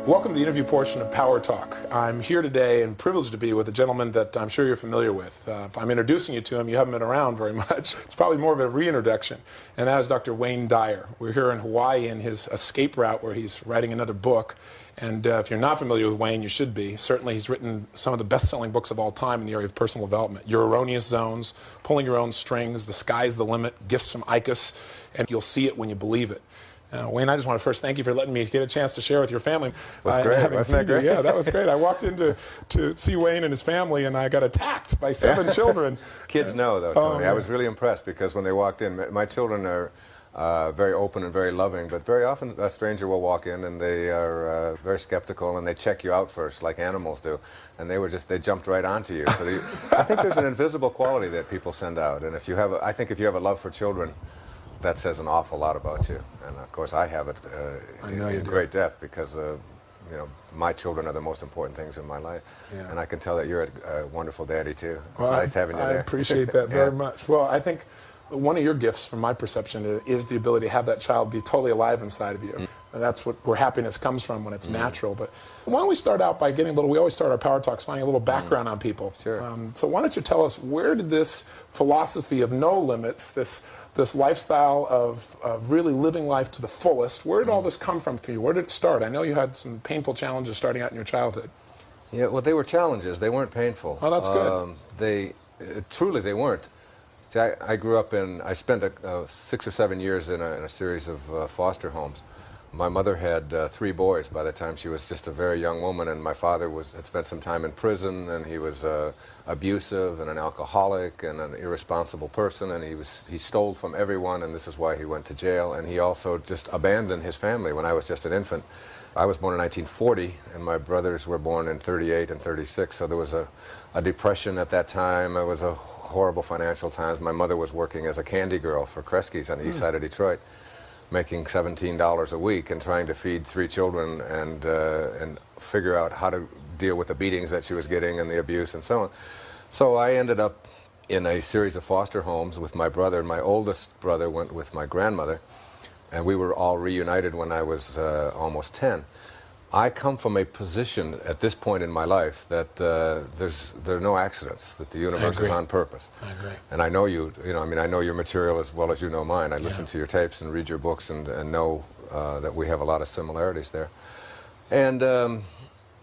Welcome to the interview portion of Power Talk. I'm here today and privileged to be with a gentleman that I'm sure you're familiar with. If I'm introducing you to him, you haven't been around very much. It's probably more of a reintroduction, and that is Dr. Wayne Dyer. We're here in Hawaii in his escape route where he's writing another book. And if you're not familiar with Wayne, you should be. Certainly he's written some of the best-selling books of all time in the area of personal development. Your Erroneous Zones, Pulling Your Own Strings, The Sky's the Limit, Gifts from Icus, and You'll See It When You Believe It. Wayne, I just want to first thank you for letting me get a chance to share with your family. That's great. Wasn't that great? Yeah, that was great. I walked in to see Wayne and his family, and I got attacked by 7 children. Kids know, though, Tony. Yeah. I was really impressed because when they walked in, my children are very open and very loving, but very often a stranger will walk in and they are very skeptical and they check you out first, like animals do. And they jumped right onto you. So I think there's an invisible quality that people send out. And I think if you have a love for children, that says an awful lot about you. And of course I have it in great depth because my children are the most important things in my life. Yeah. And I can tell that you're a wonderful daddy too. It's nice having you there. I appreciate that very much. Well, I think one of your gifts, from my perception, is the ability to have that child be totally alive inside of you. And that's where happiness comes from when it's natural. But why don't we start out by getting we always start our Power Talks finding a little background on people. Sure. So why don't you tell us, where did this philosophy of no limits, this lifestyle of really living life to the fullest, where did all this come from for you? Where did it start? I know you had some painful challenges starting out in your childhood. Yeah, well, they were challenges. They weren't painful. Oh, that's good. Truly, they weren't. See, I grew up I spent 6 or 7 years in a series of foster homes. My mother had 3 boys by the time she was just a very young woman, and my father had spent some time in prison, and he was abusive and an alcoholic and an irresponsible person, and he stole from everyone, and this is why he went to jail. And he also just abandoned his family when I was just an infant. I was born in 1940, and my brothers were born in 38 and 36, so there was a depression at that time. It was a horrible financial times. My mother was working as a candy girl for Kresge's on the east side of Detroit, making $17 a week and trying to feed 3 children and figure out how to deal with the beatings that she was getting and the abuse and so on. So I ended up in a series of foster homes with my brother. My oldest brother went with my grandmother, and we were all reunited when I was almost 10. I come from a position at this point in my life that there are no accidents, that the universe is on purpose. I agree. And I know I know your material as well as you know mine. I listen to your tapes and read your books and know that we have a lot of similarities there. And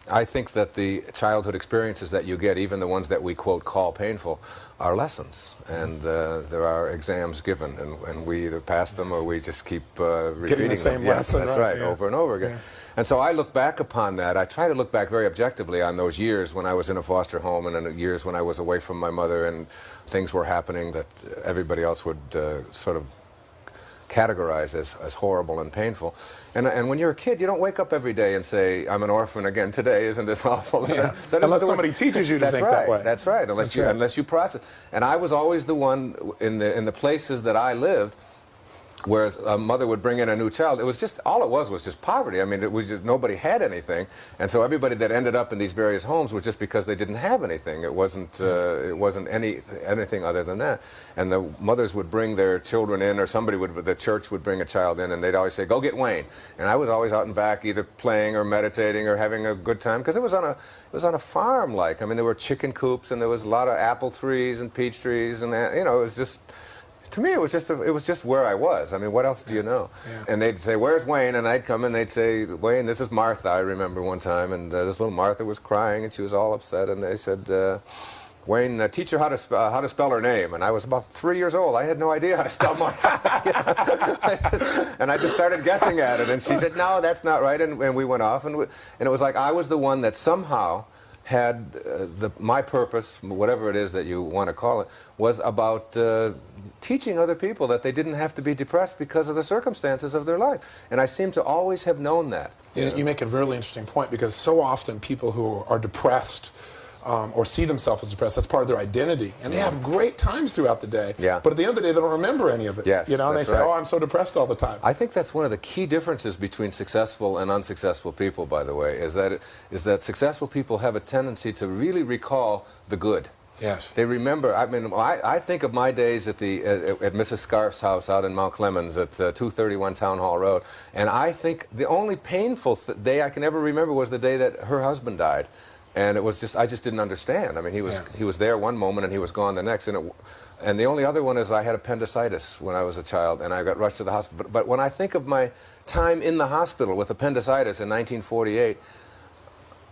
I think that the childhood experiences that you get, even the ones that we, quote, call painful, are lessons. And there are exams given, and we either pass them or we just keep repeating Getting the same them. lesson, That's right, yeah. over and over again. Yeah. And so I look back upon that. I try to look back very objectively on those years when I was in a foster home and in the years when I was away from my mother and things were happening that everybody else would sort of categorize as horrible and painful. And when you're a kid, you don't wake up every day and say, I'm an orphan again today, isn't this awful? Yeah. Unless somebody teaches you to think that way. That's right, unless you process. And I was always the one in the places that I lived where a mother would bring in a new child. It was just, all it was just poverty. I mean, it was just, nobody had anything. And so everybody that ended up in these various homes was just because they didn't have anything. It wasn't anything other than that. And the mothers would bring their children in, or the church would bring a child in, and they'd always say, go get Wayne. And I was always out and back either playing or meditating or having a good time, because it was on a farm, like. I mean, there were chicken coops, and there was a lot of apple trees and peach trees, and it was just, to me, it was just where I was. I mean, what else do you know? Yeah. And they'd say, where's Wayne? And I'd come and they'd say, Wayne, this is Martha. I remember one time, and this little Martha was crying, and she was all upset, and they said, Wayne, teach her how to spell her name. And I was about 3 years old. I had no idea how to spell Martha. And I just started guessing at it, and she said, no, that's not right, and we went off, and it was like I was the one that somehow had my purpose, whatever it is that you want to call it, was about teaching other people that they didn't have to be depressed because of the circumstances of their life. And I seem to always have known that. You make a really interesting point, because so often people who are depressed or see themselves as depressed, that's part of their identity. And they have great times throughout the day. Yeah. But at the end of the day, they don't remember any of it. Yes, and they say, oh, I'm so depressed all the time. I think that's one of the key differences between successful and unsuccessful people, by the way, is that successful people have a tendency to really recall the good. Yes. They remember. I mean, I think of my days at Mrs. Scarf's house out in Mount Clemens at 231 Town Hall Road, and I think the only painful day I can ever remember was the day that her husband died, and it was just I just didn't understand. I mean, he was there one moment and he was gone the next, and the only other one is I had appendicitis when I was a child, and I got rushed to the hospital. But when I think of my time in the hospital with appendicitis in 1948.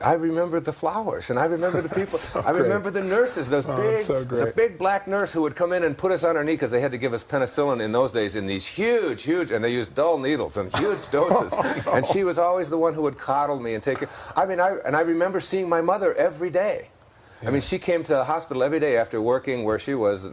I remember the flowers, and I remember the people. I remember the nurses. There's a big black nurse who would come in and put us on her knee because they had to give us penicillin in those days in these huge, and they used dull needles and huge doses. And she was always the one who would coddle me and take care. I mean, I remember seeing my mother every day. I mean, she came to the hospital every day after working where she was,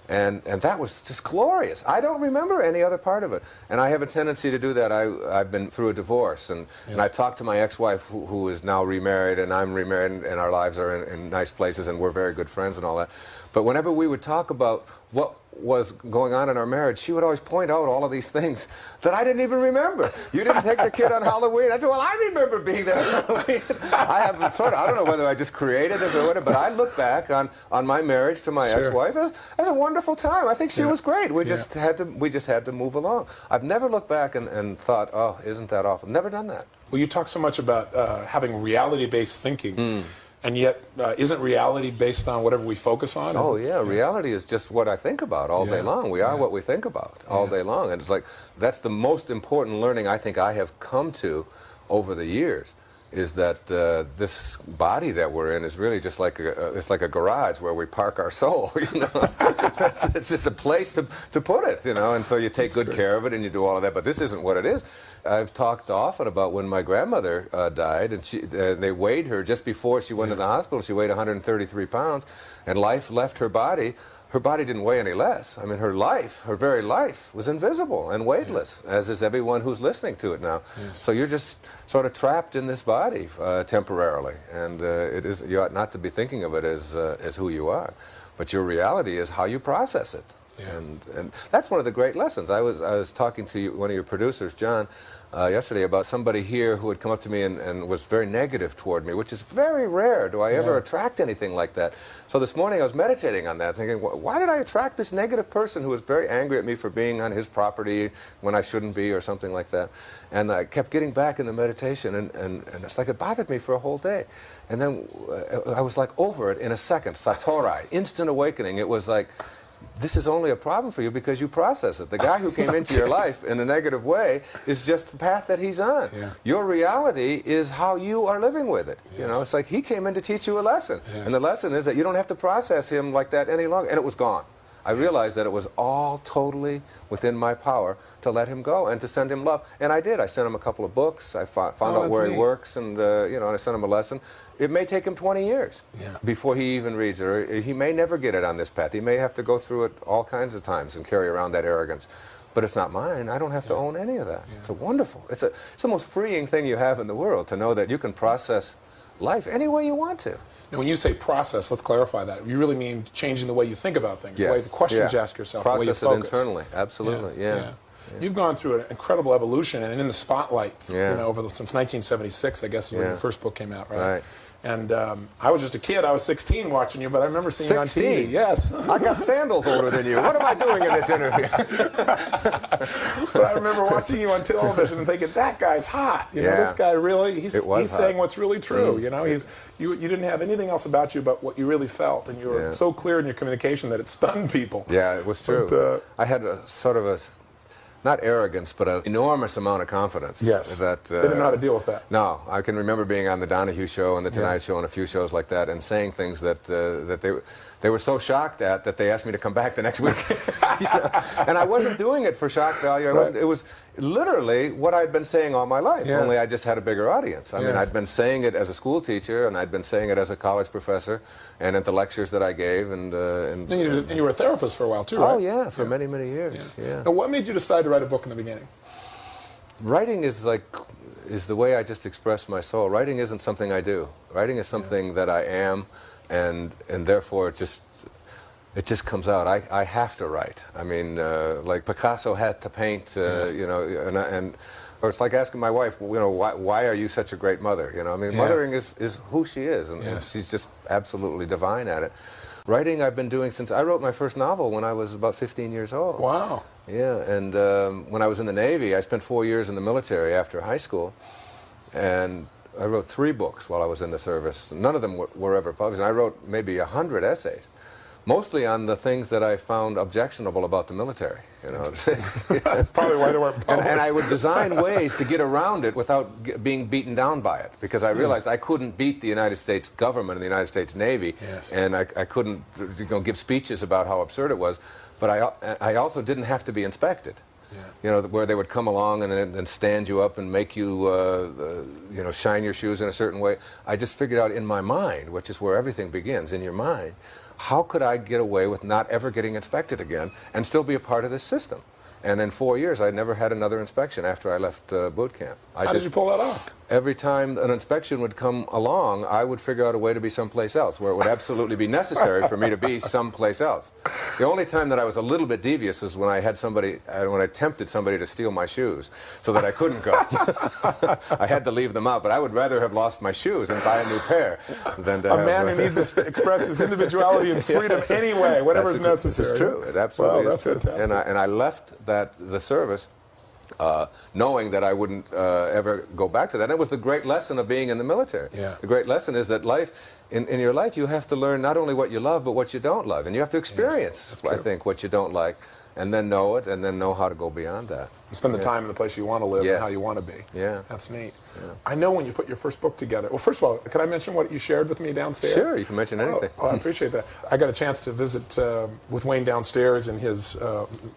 and that was just glorious. I don't remember any other part of it, and I have a tendency to do that. I've been through a divorce, and I talked to my ex-wife, who is now remarried, and I'm remarried, and our lives are in nice places, and we're very good friends and all that. But whenever we would talk about what was going on in our marriage, she would always point out all of these things that I didn't even remember. You didn't take the kid on Halloween. I said, well, I remember being there on Halloween. I don't know whether I just created this or whatever, but I look back on my marriage to my ex-wife as a wonderful time. I think she was great. We just had to move along. I've never looked back and thought, oh, isn't that awful? Never done that. Well, you talk so much about having reality-based thinking. And yet, isn't reality based on whatever we focus on? Reality is just what I think about all day long. We are what we think about all day long. And it's like, that's the most important learning I think I have come to over the years, is that this body that we're in is really just like it's like a garage where we park our soul, you know. It's just a place to put it, you know, and so you take good care of it and you do all of that, but this isn't what it is. I've talked often about when my grandmother died, and they weighed her just before she went to the hospital. She weighed 133 pounds, and life left her body. Her body didn't weigh any less. I mean, her very life, was invisible and weightless, as is everyone who's listening to it now. So you're just sort of trapped in this body temporarily, and you ought not to be thinking of it as who you are, but your reality is how you process it. And that's one of the great lessons. I was talking to one of your producers, John, yesterday about somebody here who had come up to me and was very negative toward me, which is very rare. Do I ever attract anything like that? So this morning I was meditating on that, thinking, why did I attract this negative person who was very angry at me for being on his property when I shouldn't be, or something like that? And I kept getting back in the meditation, and it's like it bothered me for a whole day. And then I was like over it in a second, satori, instant awakening. It was like, this is only a problem for you because you process it. The guy who came into your life in a negative way is just the path that he's on. Your reality is how you are living with it. You know, it's like he came in to teach you a lesson. And the lesson is that you don't have to process him like that any longer. And it was gone. I realized that it was all totally within my power to let him go and to send him love. And I did. I sent him a couple of books. I found out where he works, and you know, and I sent him a lesson. It may take him 20 years before he even reads it, or he may never get it on this path. He may have to go through it all kinds of times and carry around that arrogance. But it's not mine. I don't have to own any of that. It's a wonderful. It's the most freeing thing you have in the world, to know that you can process life any way you want to. Now, when you say process, let's clarify that. You really mean changing the way you think about things, the way the questions you ask yourself, the way you focus. Process it internally, absolutely, You've gone through an incredible evolution, and in the spotlight, you know, since 1976, I guess, is when your first book came out, right? And I was just a kid. I was 16 watching you, but I remember seeing you on TV. Yes. I got sandals older than you. What am I doing in this interview? But I remember watching you on television and thinking, that guy's hot. You know, this guy really, he's saying what's really true. You know, you didn't have anything else about you but what you really felt, and you were so clear in your communication that it stunned people. Yeah, it was true. But, I had a sort of a, not arrogance, but an enormous amount of confidence. Yes. That, they didn't know how to deal with that. No. I can remember being on the Donahue Show and the Tonight Show and a few shows like that, and saying things that they were so shocked at that they asked me to come back the next week. You know? And I wasn't doing it for shock value. It was literally what I'd been saying all my life, only I just had a bigger audience. I mean, I'd been saying it as a school teacher, and I'd been saying it as a college professor, and at the lectures that I gave. And you were a therapist for a while, too, right? Oh, yeah, for many, many years. Now, what made you decide to write a book in the beginning? Writing is the way I just express my soul. Writing isn't something I do. Writing is something that I am, and therefore it just comes out. I have to write. I mean, like Picasso had to paint, you know, or it's like asking my wife, you know, why are you such a great mother? You know, I mean, mothering is who she is, and she's just absolutely divine at it. Writing I've been doing since I wrote my first novel when I was about 15 years old. Wow. Yeah, and when I was in the Navy, I spent 4 years in the military after high school, and I wrote 3 books while I was in the service. None of them were ever published. I wrote maybe 100 essays, mostly on the things that I found objectionable about the military. You know, That's probably why they weren't published. and I would design ways to get around it without being beaten down by it, because I realized I couldn't beat the United States government and the United States Navy, Yes. and I couldn't give speeches about how absurd it was, but I also didn't have to be inspected. Yeah. You know, where they would come along and stand you up and make you, you know, shine your shoes in a certain way. I just figured out in my mind, which is where everything begins, in your mind, how could I get away with not ever getting inspected again and still be a part of this system? And in 4 years, I never had another inspection after I left boot camp. How did you pull that off? Every time an inspection would come along, I would figure out a way to be someplace else, where it would absolutely be necessary for me to be someplace else. The only time that I was a little bit devious was when I had somebody, when I tempted somebody to steal my shoes, so that I couldn't go. I had to leave them out, but I would rather have lost my shoes and buy a new pair than to A man who needs to express his individuality and freedom anyway, whatever is necessary. It's true. It absolutely Wow, is that's true. fantastic. And I left the service knowing that I wouldn't ever go back to that. And it was the great lesson of being in the military. Yeah. The great lesson is that life, in your life, you have to learn not only what you love, but what you don't love. And you have to experience, Yes, I think, what you don't like, and then know it, and then know how to go beyond that. Spend the time in the place you want to live Yes. and how you want to be. Yeah. That's neat. Yeah. I know when you put your first book together. Well, first of all, can I mention what you shared with me downstairs? Sure, you can mention anything. Oh, I appreciate that. I got a chance to visit with Wayne downstairs in his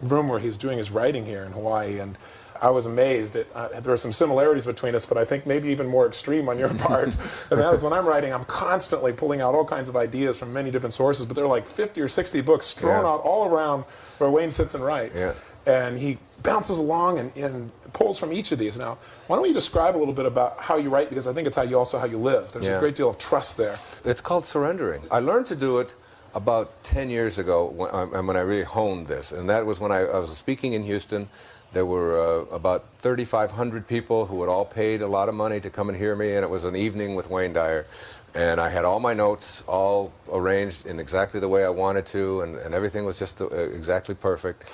room where he's doing his writing here in Hawaii, and I was amazed. There are some similarities between us, but I think maybe even more extreme on your part. And that is when I'm writing, I'm constantly pulling out all kinds of ideas from many different sources, but there are like 50 or 60 books strewn out all around where Wayne sits and writes. Yeah. And he bounces along and pulls from each of these. Now, why don't you describe a little bit about how you write, because I think it's how you live. There's a great deal of trust there. It's called surrendering. I learned to do it about 10 years ago when I really honed this, and that was when I was speaking in Houston. There were about 3,500 people who had all paid a lot of money to come and hear me, and it was an evening with Wayne Dyer. And I had all my notes all arranged in exactly the way I wanted to, and everything was just exactly perfect.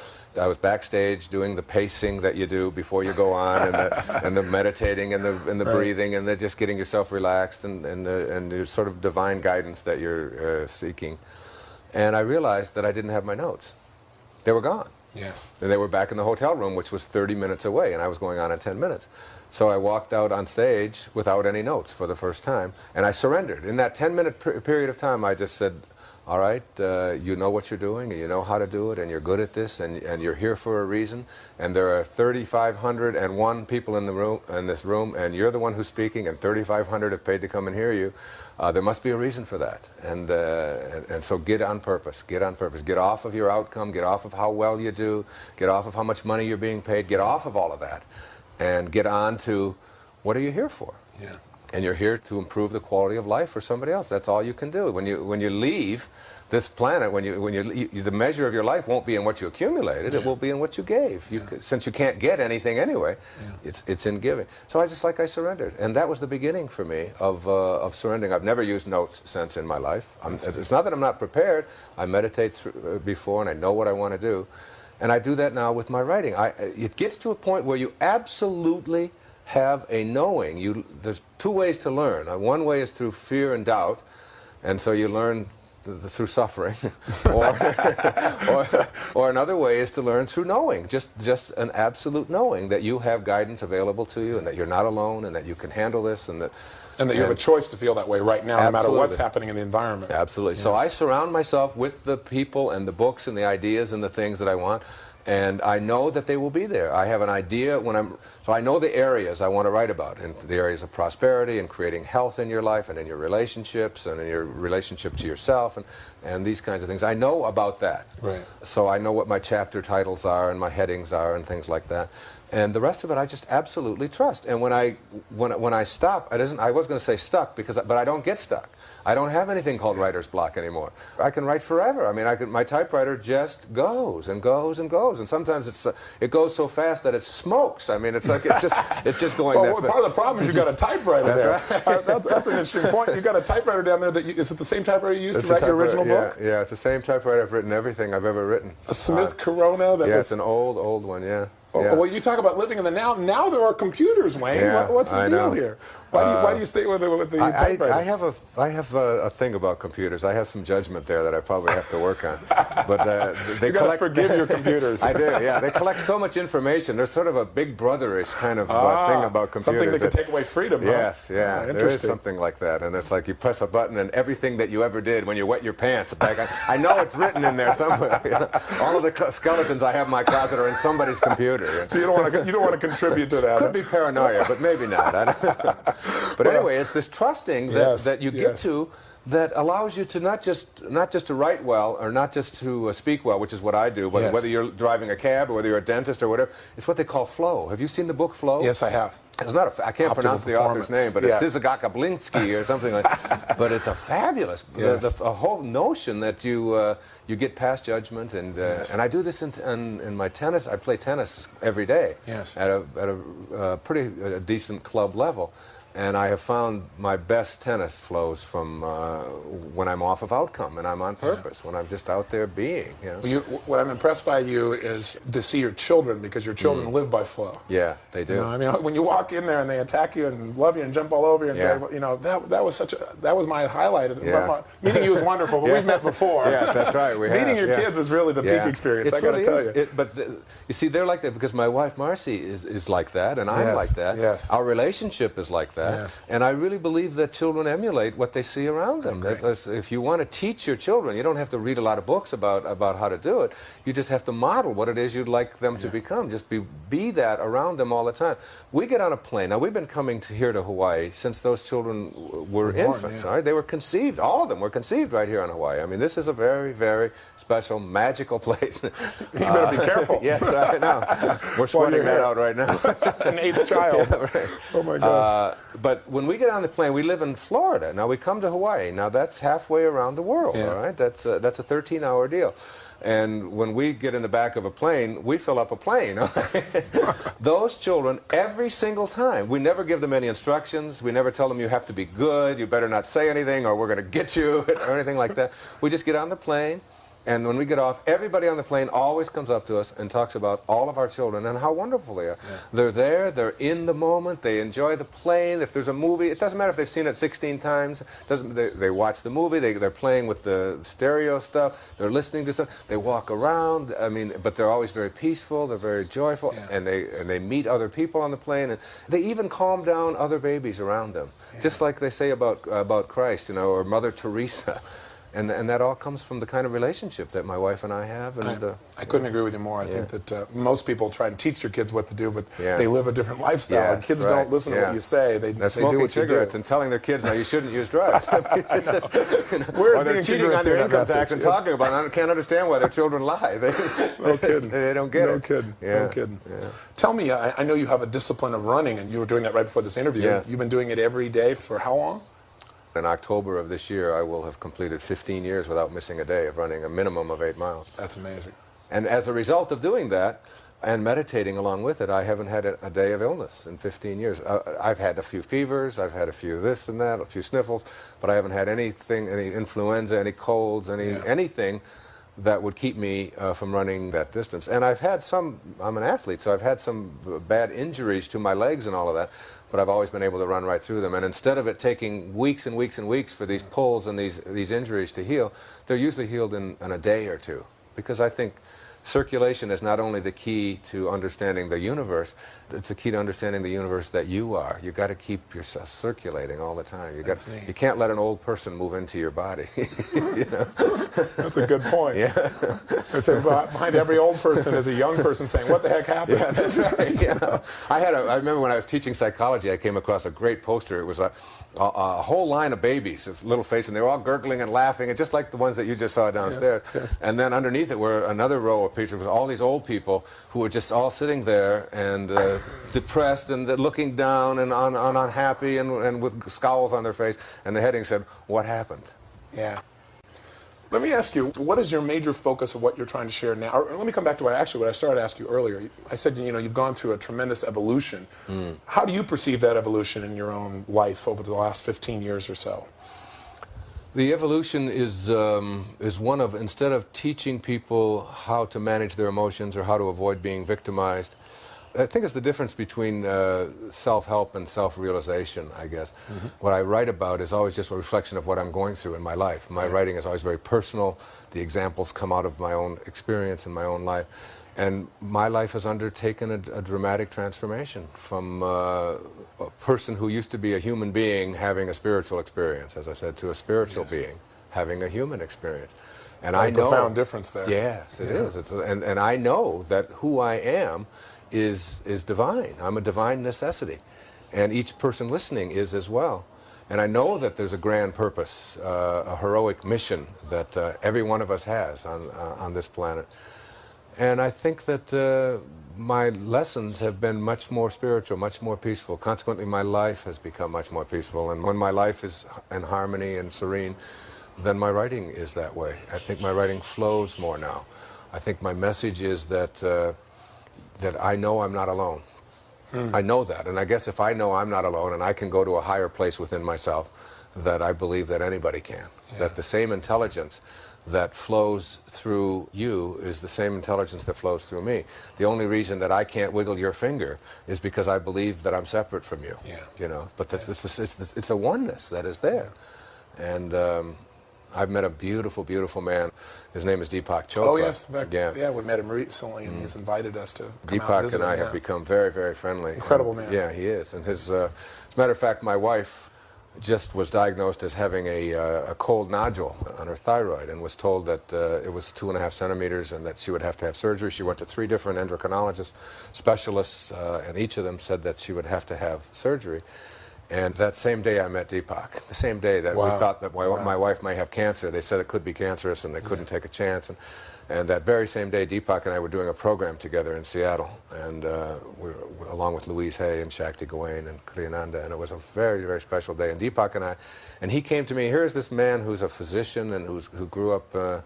I was backstage doing the pacing that you do before you go on, and the meditating and the breathing, and just getting yourself relaxed, and your sort of divine guidance that you're seeking. And I realized that I didn't have my notes. They were gone. Yes. And they were back in the hotel room, which was 30 minutes away, and I was going on in 10 minutes. So I walked out on stage without any notes for the first time, and I surrendered. In that 10-minute period of time, I just said, all right, you know what you're doing, and you know how to do it, and you're good at this, and you're here for a reason, and there are 3,501 people in this room, and you're the one who's speaking, and 3,500 have paid to come and hear you. There must be a reason for that, and so get on purpose. Get on purpose. Get off of your outcome. Get off of how well you do. Get off of how much money you're being paid. Get off of all of that, and get on to what are you here for? Yeah. And you're here to improve the quality of life for somebody else. That's all you can do. When you leave this planet, the measure of your life won't be in what you accumulated. It will be in what you gave. Since you can't get anything anyway, it's in giving. So I surrendered, and that was the beginning for me of surrendering. I've never used notes since in my life. It's not that I'm not prepared. I meditate before, and I know what I want to do, and I do that now with my writing. It gets to a point where you absolutely have a knowing. There's 2 ways to learn. One way is through fear and doubt, and so you learn through suffering, or another way is to learn through knowing, just an absolute knowing that you have guidance available to you, and that you're not alone, and that you can handle this, and that you have a choice to feel that way right now, no matter what's happening in the environment. Absolutely. So I surround myself with the people and the books and the ideas and the things that I want. And I know that they will be there. I have an idea so I know the areas I want to write about, and the areas of prosperity and creating health in your life and in your relationships and in your relationship to yourself and these kinds of things. I know about that. Right. So I know what my chapter titles are and my headings are and things like that. And the rest of it I just absolutely trust. And when I stop, I was going to say stuck, but I don't get stuck. I don't have anything called writer's block anymore. I can write forever. I mean, my typewriter just goes and goes and goes. goes, and sometimes it goes so fast that it smokes. I mean, it's like it's just going. Well, part of the problem is you got a typewriter there. Right. That's an interesting point. You got a typewriter down there. Is it the same typewriter you used to write your original book? Yeah, it's the same typewriter. I've written everything I've ever written. A Smith Corona. It's an old one. Yeah. Yeah. Well, you talk about living in the now. Now there are computers, Wayne. Yeah, What's the deal here? Why do you stay with the typewriter? I have a thing about computers. I have some judgment there that I probably have to work on. But they gotta forgive your computers. I do. Yeah, they collect so much information. There's sort of a big brotherish kind of thing about computers. Something that can take away freedom. Yes, huh? yeah. There is something like that, and it's like you press a button, and everything that you ever did when you wet your pants back. I know it's written in there somewhere. You know? All of the skeletons I have in my closet are in somebody's computer. So you don't want to contribute to that. Could be paranoia, but maybe not. I don't know. But anyway, it's this trusting that you get to that allows you to not just to write well or not just to speak well, which is what I do, but whether you're driving a cab or whether you're a dentist or whatever. It's what they call flow. Have you seen the book Flow? Yes, I have. It's not I can't pronounce the author's name, but it's Zizagakablinsky or something like that. But it's a fabulous, a whole notion that you get past judgment, and I do this in my tennis. I play tennis every day at a pretty decent club level. And I have found my best tennis flows from when I'm off of outcome and I'm on purpose, when I'm just out there being. You know? What I'm impressed by you is to see your children, because your children live by flow. Yeah, they do. You know, I mean, when you walk in there and they attack you and love you and jump all over you and say, you know, that was my highlight. Meeting you was wonderful, but we've met before. Yes, that's right. Meeting your kids is really the peak experience. I got to tell you. But you see, they're like that because my wife Marcy is like that, and I'm like that. Yes. Our relationship is like that. Yes. And I really believe that children emulate what they see around them. If you want to teach your children, you don't have to read a lot of books about how to do it. You just have to model what it is you'd like them to become. Just be that around them all the time. We get on a plane. Now, we've been coming here to Hawaii since those children were infants. Right? They were conceived. All of them were conceived right here in Hawaii. I mean, this is a very, very special, magical place. You better be careful. Yes, I know. We're sweating that out right now. An eighth child. Right. Oh, my gosh. But when we get on the plane, we live in Florida. Now, we come to Hawaii. Now, that's halfway around the world, all right? That's a 13-hour deal. And when we get in the back of a plane, we fill up a plane. Those children, every single time, we never give them any instructions. We never tell them you have to be good, you better not say anything, or we're going to get you, or anything like that. We just get on the plane. And when we get off, everybody on the plane always comes up to us and talks about all of our children and how wonderful they are. Yeah. They're there, they're in the moment, they enjoy the plane. If there's a movie, it doesn't matter if they've seen it 16 times. They watch the movie, they're playing with the stereo stuff, they're listening to stuff, they walk around, I mean, but they're always very peaceful, they're very joyful, and they meet other people on the plane, and they even calm down other babies around them. Just like they say about Christ, you know, or Mother Teresa. And that all comes from the kind of relationship that my wife and I have. And I couldn't agree with you more. I think that most people try and teach their kids what to do, but they live a different lifestyle. And kids don't listen to what you say. They They're do smoking what cigarettes you do. and telling their kids, now you shouldn't use drugs. I mean, it's just, Where's or they're the cheating on their incongruency in that income tax and talking about it. I can't understand why their children lie. No kidding. They don't get it. No kidding. No kidding. Tell me, I know you have a discipline of running, and you were doing that right before this interview. Yes. You've been doing it every day for how long? In October of this year, I will have completed 15 years without missing a day of running a minimum of 8 miles. That's amazing. And as a result of doing that, and meditating along with it, I haven't had a day of illness in 15 years. I've had a few fevers, I've had a few this and that, a few sniffles, but I haven't had anything, any influenza, any colds, anything that would keep me from running that distance. And I've had some, I'm an athlete, so I've had some bad injuries to my legs and all of that, but I've always been able to run right through them. And instead of it taking weeks and weeks and weeks for these pulls and these injuries to heal, they're usually healed in a day or two. Because I think circulation is not only the key to understanding the universe, it's the key to understanding the universe that you are. You've got to keep yourself circulating all the time. You can't let an old person move into your body. You know? That's a good point. Yeah. I say behind every old person is a young person saying, what the heck happened? Yeah, that's right. Yeah. I remember when I was teaching psychology, I came across a great poster. It was a whole line of babies, a little face, and they were all gurgling and laughing, and just like the ones that you just saw downstairs. Yes. And then underneath it were another row of pictures with all these old people who were just all sitting there and depressed and looking down and unhappy and with scowls on their face. And the heading said, "What happened?" Yeah. Let me ask you, what is your major focus of what you're trying to share now? Or let me come back to what I started to ask you earlier. I said, you've gone through a tremendous evolution. How do you perceive that evolution in your own life over the last 15 years or so? The evolution is one of, instead of teaching people how to manage their emotions or how to avoid being victimized, I think it's the difference between self-help and self-realization, I guess. What I write about is always just a reflection of what I'm going through in my life. My writing is always very personal. The examples come out of my own experience in my own life. And my life has undertaken a dramatic transformation from a person who used to be a human being having a spiritual experience, as I said, to a spiritual being having a human experience. And I know, profound difference there. Yes, it is. And I know that who I am is divine. I'm a divine necessity, and each person listening is as well. And I know that there's a grand purpose, a heroic mission that every one of us has on this planet. And I think that my lessons have been much more spiritual, much more peaceful. Consequently, my life has become much more peaceful. And when my life is in harmony and serene, then my writing is that way. I think my writing flows more now. I think my message is that I know I'm not alone. I know that. And I guess if I know I'm not alone and I can go to a higher place within myself, that I believe that anybody can. That the same intelligence that flows through you is the same intelligence that flows through me. The only reason that I can't wiggle your finger is because I believe that I'm separate from you. But it's a oneness that is there. And I've met a beautiful, beautiful man. His name is Deepak Chopra. Oh, yes. Yeah, we met him recently, and he's invited us to come out and visit Deepak and I him, have become very, very friendly. Incredible man. Yeah, he is. And as a matter of fact, my wife just was diagnosed as having a cold nodule on her thyroid and was told that it was 2.5 centimeters and that she would have to have surgery. She went to 3 different endocrinologists, specialists, and each of them said that she would have to have surgery. And that same day I met Deepak, the same day that we thought that my wife might have cancer. They said it could be cancerous and they couldn't take a chance. And that very same day, Deepak and I were doing a program together in Seattle, and along with Louise Hay and Shakti Gawain and Kriyananda, and it was a very, very special day. And Deepak and he came to me. Here's this man who's a physician and who grew up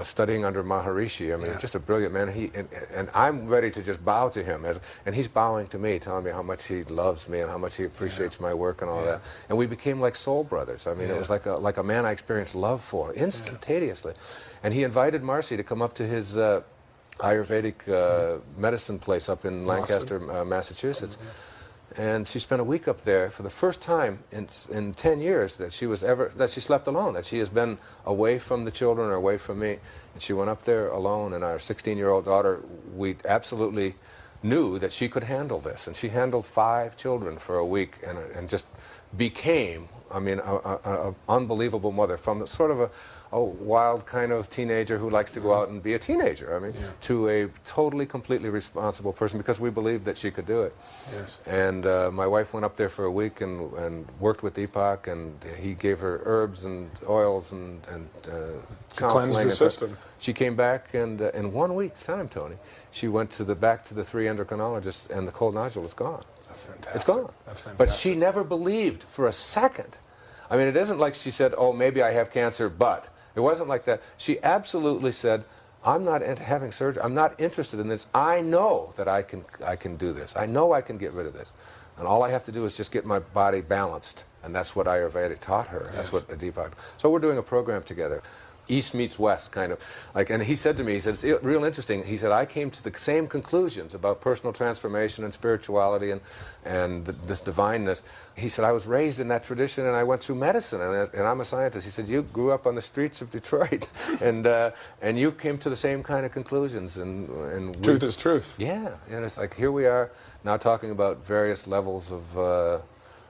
studying under Maharishi. I mean, just a brilliant man. And I'm ready to just bow to him, and he's bowing to me, telling me how much he loves me and how much he appreciates my work and all that. And we became like soul brothers. I mean, it was like a man I experienced love for instantaneously. And he invited Marcy to come up to his Ayurvedic medicine place up in Lancaster, Massachusetts. And she spent a week up there for the first time in 10 years that she slept alone, that she has been away from the children or away from me. And she went up there alone, and our 16-year-old daughter, we absolutely knew that she could handle this. And she handled 5 children for a week and just became, I mean, an unbelievable mother, from sort of a wild kind of teenager who likes to go out and be a teenager, I mean, to a totally, completely responsible person, because we believed that she could do it. Yes. And my wife went up there for a week and worked with Deepak, and he gave her herbs and oils and counseling. Cleansed her system. She came back, and in 1 week's time, Tony, she went back to the 3 endocrinologists, and the cold nodule is gone. That's fantastic. It's gone. That's fantastic. But she never believed for a second. I mean, it isn't like she said, oh, maybe I have cancer, but. It wasn't like that. She absolutely said, I'm not having surgery. I'm not interested in this. I know that I can do this. I know I can get rid of this. And all I have to do is just get my body balanced. And that's what Ayurveda taught her. That's what Deepak. So we're doing a program together. East meets West, kind of. And he said to me, he said, it's real interesting. He said, I came to the same conclusions about personal transformation and spirituality and this divineness. He said, I was raised in that tradition, and I went through medicine, and I'm a scientist. He said, you grew up on the streets of Detroit, and you came to the same kind of conclusions. And truth is truth. Yeah, and it's like, here we are now talking about various levels of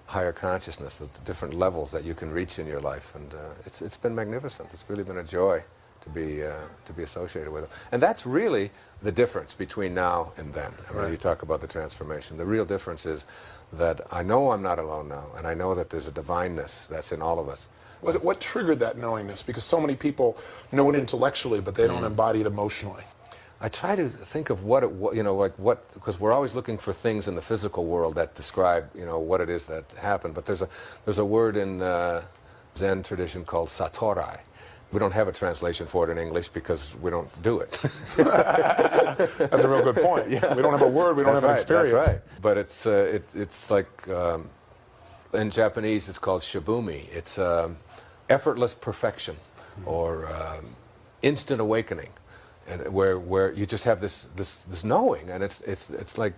higher consciousness, the different levels that you can reach in your life, and it's been magnificent. It's really been a joy to be associated with it, and that's really the difference between now and then. I mean, you talk about the transformation. The real difference is that I know I'm not alone now, and I know that there's a divineness that's in all of us. What triggered that knowingness? Because so many people know it intellectually, but they don't embody it emotionally. I try to think of because we're always looking for things in the physical world that describe, what it is that happened. But there's a word in Zen tradition called satorai, We don't have a translation for it in English because we don't do it. That's a real good point. Yeah. We don't have a word, we don't have an experience. That's right. But it's like, in Japanese it's called shibumi. It's effortless perfection, or instant awakening. And where you just have this knowing, and it's like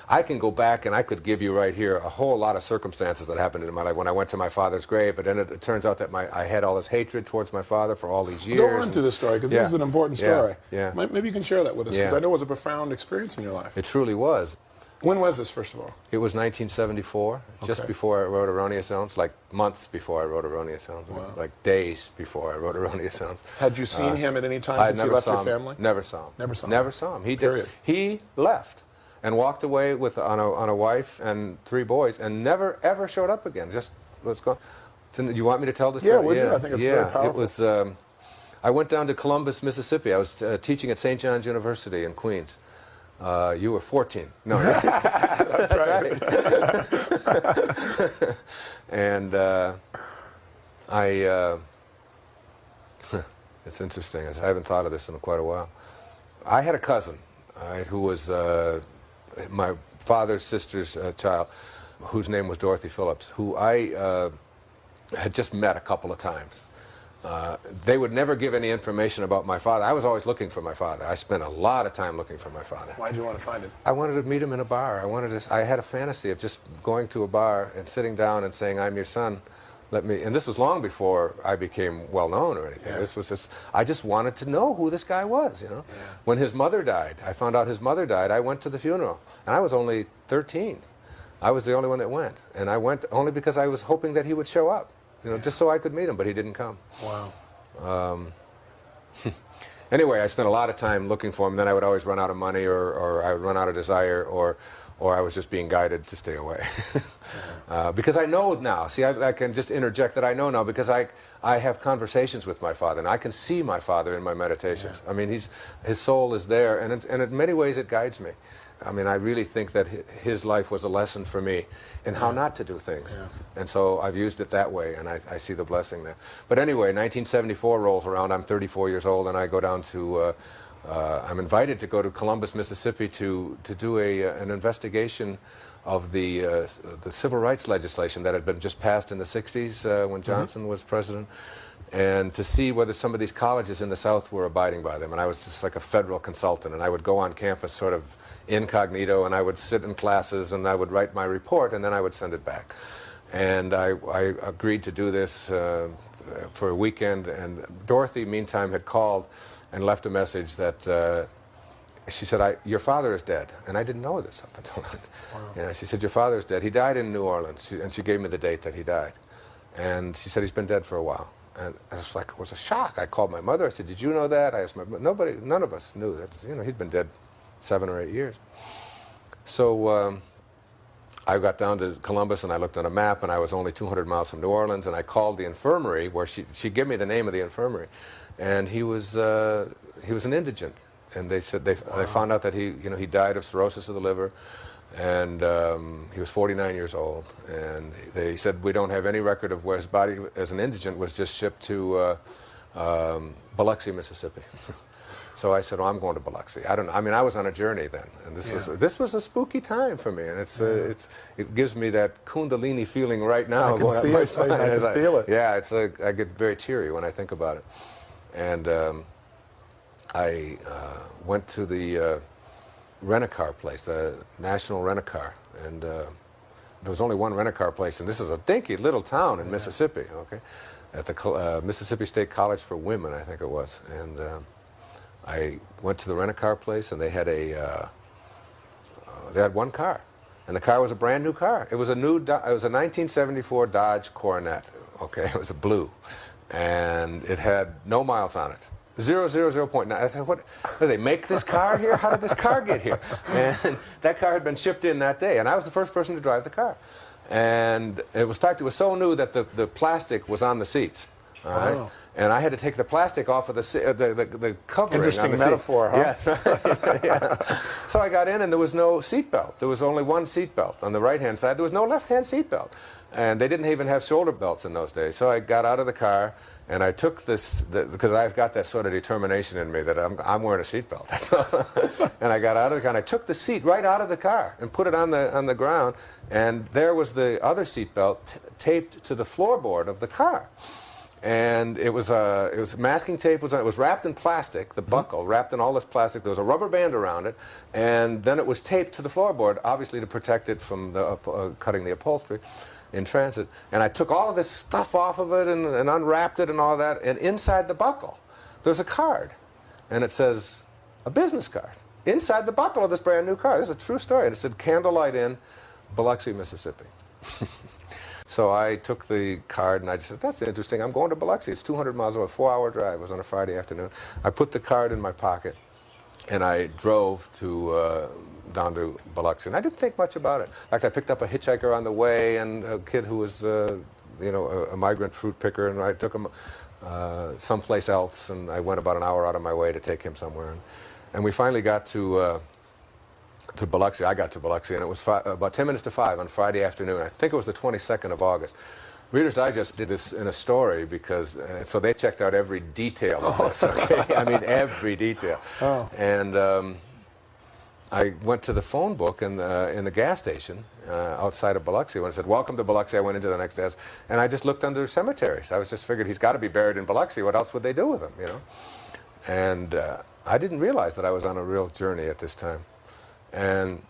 I can go back and I could give you right here a whole lot of circumstances that happened in my life when I went to my father's grave, but then it turns out that I had all this hatred towards my father for all these years. Go on through this story, because this is an important story. Yeah. Maybe you can share that with us, because I know it was a profound experience in your life. It truly was. When was this, first of all? It was 1974, just before I wrote Erroneous Zones, like months before I wrote Erroneous Zones, like days before I wrote Erroneous Zones. Had you seen him at any time since you left your family? Never saw him. Never saw him. Never saw him. He left and walked away on a wife and 3 boys, and never ever showed up again. Just was gone. You want me to tell this story? Yeah, would you? I think it's very powerful. It was. I went down to Columbus, Mississippi. I was teaching at St. John's University in Queens. You were 14. No, that's right. And it's interesting. I haven't thought of this in quite a while. I had a cousin who was my father's sister's child, whose name was Dorothy Phillips, who I had just met a couple of times. They would never give any information about my father. I was always looking for my father. I spent a lot of time looking for my father. Why did you want to find him? I wanted to meet him in a bar. I had a fantasy of just going to a bar and sitting down and saying, "I'm your son. Let me." And this was long before I became well known or anything. Yes. This was just. I just wanted to know who this guy was. You know. Yeah. When his mother died, I found out his mother died. I went to the funeral, and I was only 13. I was the only one that went, and I went only because I was hoping that he would show up. You know, just so I could meet him, but he didn't come. Wow. Anyway, I spent a lot of time looking for him, and then I would always run out of money, or I would run out of desire, or I was just being guided to stay away. Because I know now, see, I can just interject that I know now, because I have conversations with my father, and I can see my father in my meditations. Yeah. I mean, his soul is there, and in many ways it guides me. I mean, I really think that his life was a lesson for me in how not to do things. Yeah. And so I've used it that way, and I see the blessing there. But anyway, 1974 rolls around. I'm 34 years old, and I go down to, I'm invited to go to Columbus, Mississippi to do an investigation of the civil rights legislation that had been just passed in the 60s when Johnson was president, and to see whether some of these colleges in the South were abiding by them. And I was just like a federal consultant, and I would go on campus sort of incognito, and I would sit in classes, and I would write my report, and then I would send it back. And I agreed to do this for a weekend, and Dorothy, meantime, had called and left a message that she said, "Your father is dead." And I didn't know this up until then. Wow. Yeah, she said, "Your father is dead. He died in New Orleans." And she gave me the date that he died. And she said, "He's been dead for a while." And I was like, it was a shock. I called my mother. I said, "Did you know that?" I asked none of us knew that. You know, he'd been dead 7 or 8 years. So I got down to Columbus, and I looked on a map, and I was only 200 miles from New Orleans, and I called the infirmary, where she gave me the name of the infirmary, and he was an indigent, and they said they found out that he died of cirrhosis of the liver, and he was 49 years old, and they said, "We don't have any record of where his body as an indigent was just shipped to Biloxi, Mississippi." So I said, "Oh, I'm going to Biloxi." I was on a journey then, and this was a spooky time for me, and it gives me that Kundalini feeling right now. I can see it. I can feel it. Yeah, it's like I get very teary when I think about it. And I went to the rent-a-car place, the National Rent-a-Car, and there was only one rent-a-car place, and this is a dinky little town in Mississippi. Okay, at the Mississippi State College for Women, I think it was, and. I went to the rent-a-car place, and they had one car, and the car was a brand new car. It was a 1974 Dodge Coronet. Okay, it was a blue, and it had no miles on it. 0.9. I said, "What? Did they make this car here? How did this car get here?" And that car had been shipped in that day, and I was the first person to drive the car. And it was so new that the plastic was on the seats. All right? Wow. And I had to take the plastic off of the covering. Interesting on the metaphor, seat. huh? Yes, right. Yeah. So I got in, and there was no seatbelt. There was only one seatbelt on the right-hand side. There was no left-hand seatbelt. And they didn't even have shoulder belts in those days. So I got out of the car, and I took this, because I've got that sort of determination in me that I'm wearing a seatbelt. And I got out of the car, and I took the seat right out of the car and put it on the ground, and there was the other seatbelt taped to the floorboard of the car. And it was masking tape. It was wrapped in plastic, the buckle, wrapped in all this plastic. There was a rubber band around it, and then it was taped to the floorboard, obviously to protect it from cutting the upholstery in transit. And I took all of this stuff off of it and unwrapped it and all that, and inside the buckle, there's a card, and it says, a business card, inside the buckle of this brand new car. This is a true story. And it said, Candlelight Inn, Biloxi, Mississippi. So I took the card, and I just said, that's interesting. I'm going to Biloxi. It's 200 miles away, a 4-hour drive. It was on a Friday afternoon. I put the card in my pocket, and I drove down to Biloxi. And I didn't think much about it. In fact, I picked up a hitchhiker on the way, and a kid who was, a migrant fruit picker, and I took him someplace else, and I went about an hour out of my way to take him somewhere. And we finally got to Biloxi. I got to Biloxi, and it was about 10 minutes to 5 on Friday afternoon. I think it was the 22nd of August. Reader's Digest did this in a story because, so they checked out every detail of this, okay? I mean, every detail. Oh. And I went to the phone book in the gas station outside of Biloxi. When it said, welcome to Biloxi, I went into the next desk, and I just looked under cemeteries. I was just figured he's got to be buried in Biloxi. What else would they do with him, you know? And I didn't realize that I was on a real journey at this time. And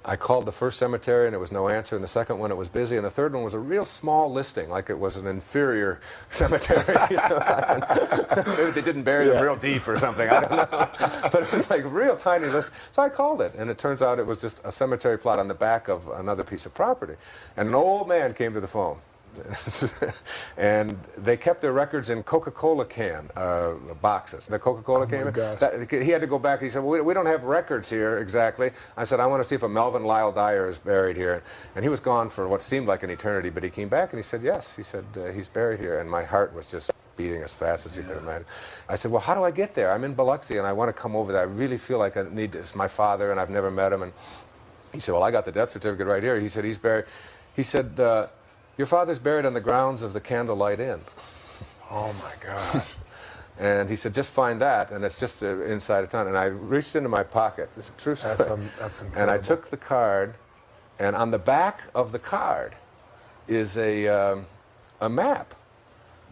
I called the first cemetery, and there was no answer. And the second one, it was busy. And the third one was a real small listing, like it was an inferior cemetery. You know? Maybe they didn't bury them real deep or something. I don't know. But it was like a real tiny list. So I called it, and it turns out it was just a cemetery plot on the back of another piece of property. And an old man came to the phone. And they kept their records in Coca-Cola can boxes. The Coca-Cola can. He had to go back. He said, well, we don't have records here exactly. I said, I want to see if a Melvin Lyle Dyer is buried here. And he was gone for what seemed like an eternity, but he came back and he said, yes. He said, he's buried here. And my heart was just beating as fast as you could imagine. I said, well, how do I get there? I'm in Biloxi, and I want to come over there. I really feel like I need this. My father, and I've never met him. And he said, well, I got the death certificate right here. He said, he's buried. He said, your father's buried on the grounds of the Candlelight Inn. Oh, my God. And he said, just find that, and it's just inside of town. And I reached into my pocket. It's a true story. That's incredible. And I took the card, and on the back of the card is a map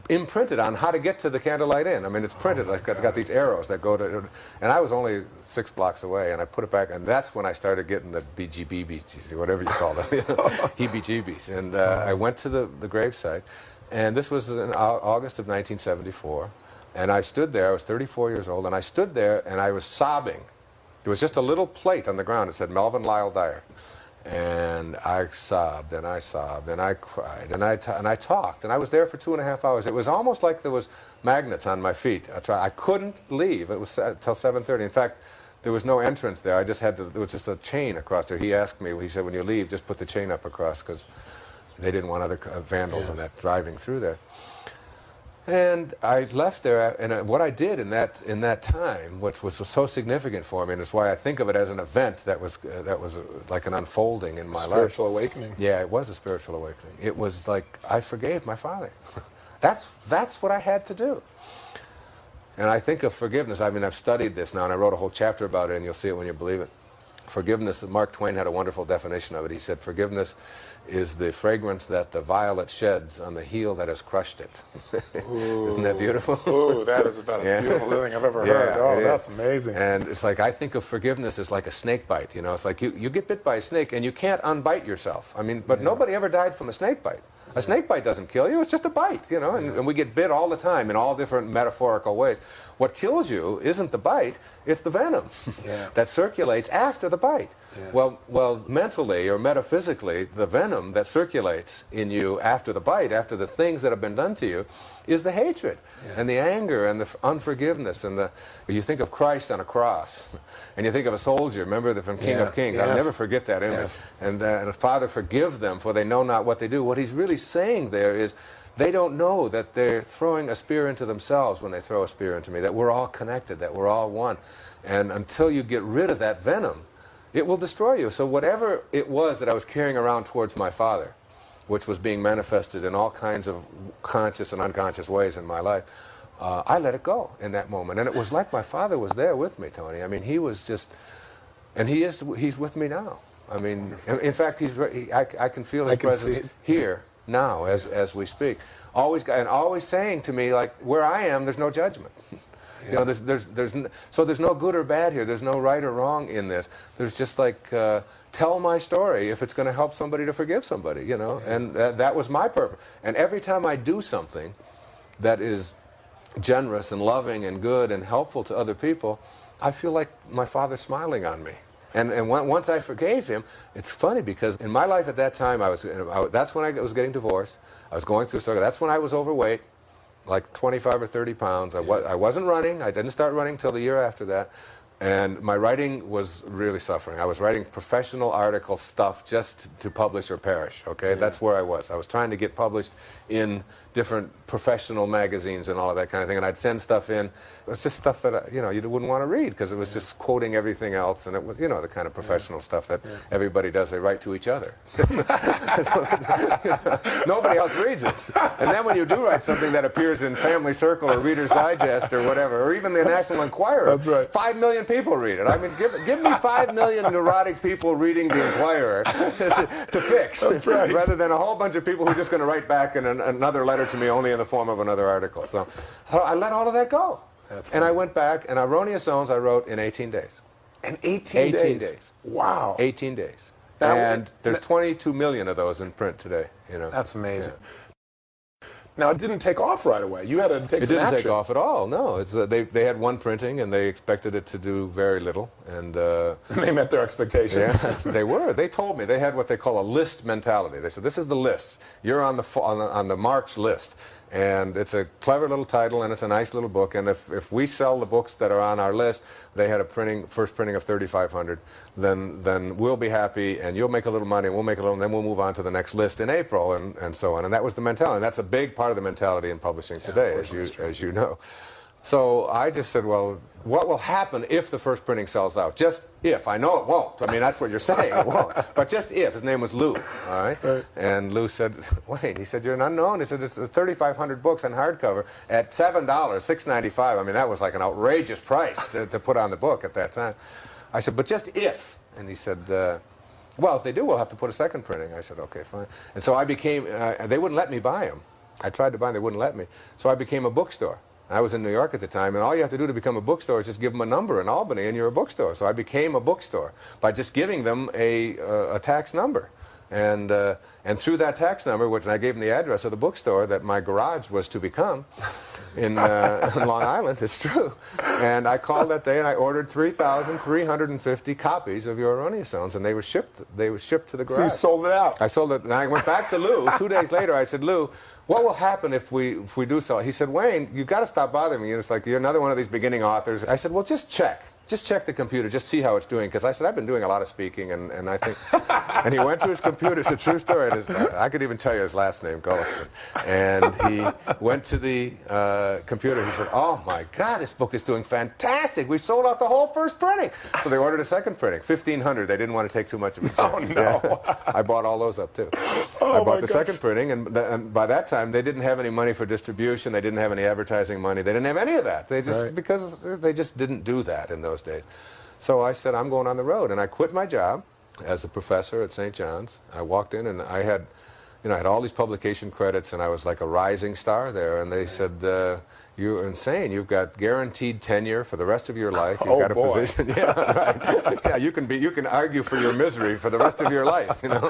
imprinted on how to get to the Candlelight Inn. I mean, it's printed. It's got these arrows that go to... And I was only 6 blocks away, and I put it back, and that's when I started getting the BGBs, whatever you call them, heebie-jeebies. And I went to the gravesite, and this was in August of 1974, and I stood there. I was 34 years old, and I stood there, and I was sobbing. There was just a little plate on the ground that said Melvin Lyle Dyer. And I sobbed, and I sobbed, and I cried, and I talked, and I was there for 2.5 hours. It was almost like there was magnets on my feet. I couldn't leave. It was till 7:30. In fact, there was no entrance there. I just had to. There was just a chain across there. He asked me. He said, "When you leave, just put the chain up across, because they didn't want other vandals and that driving through there." And I left there, and what I did in that time, which was so significant for me, and it's why I think of it as an event that was like an unfolding in my life. Spiritual awakening. Yeah, it was a spiritual awakening. It was like I forgave my father. That's what I had to do. And I think of forgiveness. I mean, I've studied this now, and I wrote a whole chapter about it, and you'll see it when you believe it. Forgiveness, Mark Twain had a wonderful definition of it. He said, forgiveness is the fragrance that the violet sheds on the heel that has crushed it. Isn't that beautiful? Ooh, that is about as beautiful thing I've ever heard. Oh, that's amazing. And it's like, I think of forgiveness as like a snake bite. You know, it's like you get bit by a snake, and you can't unbite yourself. I mean, but nobody ever died from a snake bite. A snake bite doesn't kill you, it's just a bite, you know, and we get bit all the time in all different metaphorical ways. What kills you isn't the bite, it's the venom that circulates after the bite. Well, mentally or metaphysically, the venom that circulates in you after the bite, after the things that have been done to you, is the hatred and the anger and the unforgiveness. And you think of Christ on a cross, and you think of a soldier, remember from King of Kings. I'll never forget that image. And Father, forgive them, for they know not what they do. What he's really saying there is, They don't know that they're throwing a spear into themselves when they throw a spear into me, that we're all connected, that we're all one. And until you get rid of that venom, it will destroy you. So whatever it was that I was carrying around towards my father, which was being manifested in all kinds of conscious and unconscious ways in my life, I let it go in that moment. And it was like my father was there with me, Tony. I mean, he was just, and he's with me now. I mean, in fact, I can feel his presence here now as we speak. Always saying to me, like, where I am, there's no judgment. You know, there's no good or bad here. There's no right or wrong in this. There's just like, tell my story if it's going to help somebody to forgive somebody, you know. And that was my purpose. And every time I do something that is generous and loving and good and helpful to other people, I feel like my father's smiling on me. And once I forgave him, it's funny because in my life at that time, that's when I was getting divorced. I was going through a struggle. That's when I was overweight, like 25 or 30 pounds. I wasn't running. I didn't start running till the year after that. And my writing was really suffering. I was writing professional article stuff just to publish or perish, okay? Yeah. That's where I was. I was trying to get published in different professional magazines and all of that kind of thing, and I'd send stuff in. It was just stuff that, you know, you wouldn't want to read because it was just quoting everything else, and it was, you know, the kind of professional stuff that everybody does. They write to each other. Nobody else reads it. And then when you do write something that appears in Family Circle or Reader's Digest or whatever, or even the National Enquirer, that's right. 5 million people read it. I mean, give me 5 million neurotic people reading the Enquirer to fix, that's right. rather than a whole bunch of people who are just going to write back in another letter to me only in the form of another article. So I let all of that go. And I went back, and Erroneous Zones I wrote in 18 days. In 18 days? 18 days. Wow. 18 days. Now, and there's 22 million of those in print today. You know. That's amazing. Yeah. Now, it didn't take off right away. You had to take some action. It didn't take off at all, no. It's, they had one printing, and they expected it to do very little. And they met their expectations. Yeah, they were. They told me they had what they call a list mentality. They said, this is the list. You're on the March list. And it's a clever little title, and it's a nice little book. And if we sell the books that are on our list, they had a first printing of 3,500, then we'll be happy, and you'll make a little money, and we'll make a little, and then we'll move on to the next list in April, and so on. And that was the mentality. And that's a big part of the mentality in publishing today, as you know. So I just said, well, what will happen if the first printing sells out? Just if. I know it won't. I mean, that's what you're saying. It won't. But just if. His name was Lou. All right? And Lou said, wait. He said, you're an unknown. He said, it's 3,500 books on hardcover at $7, $6.95. I mean, that was like an outrageous price to put on the book at that time. I said, but just if. And he said, well, if they do, we'll have to put a second printing. I said, okay, fine. And so I became, they wouldn't let me buy them. I tried to buy them. They wouldn't let me. So I became a bookstore. I was in New York at the time, and all you have to do to become a bookstore is just give them a number in Albany, and you're a bookstore. So I became a bookstore by just giving them a tax number. And through that tax number, which I gave them the address of the bookstore that my garage was to become in Long Island, it's true. And I called that day, and I ordered 3,350 copies of your Erroneous Zones, and they were shipped to the garage. So you sold it out. I sold it, and I went back to Lou 2 days later. I said, Lou, what will happen if we do sell it? He said, Wayne, you've got to stop bothering me. It's like you're another one of these beginning authors. I said, well, just check. Just check the computer. Just see how it's doing. Because I said, I've been doing a lot of speaking, and I think... And he went to his computer. It's a true story. I could even tell you his last name, Gullifson. And he went to the computer. He said, oh, my God, this book is doing fantastic. We've sold out the whole first printing. So they ordered a second printing, 1,500. They didn't want to take too much of a chance. Oh, no. Yeah. I bought all those up, too. Oh, I bought the second printing, and by that time, they didn't have any money for distribution. They didn't have any advertising money. They didn't have any of that. They just because they just didn't do that in those days. So I said, I'm going on the road, and I quit my job as a professor at St. John's. I walked in, and I had all these publication credits, and I was like a rising star there. And they said, you're insane. You've got guaranteed tenure for the rest of your life. You've got a position. Yeah, right. Yeah, you can argue for your misery for the rest of your life, you know.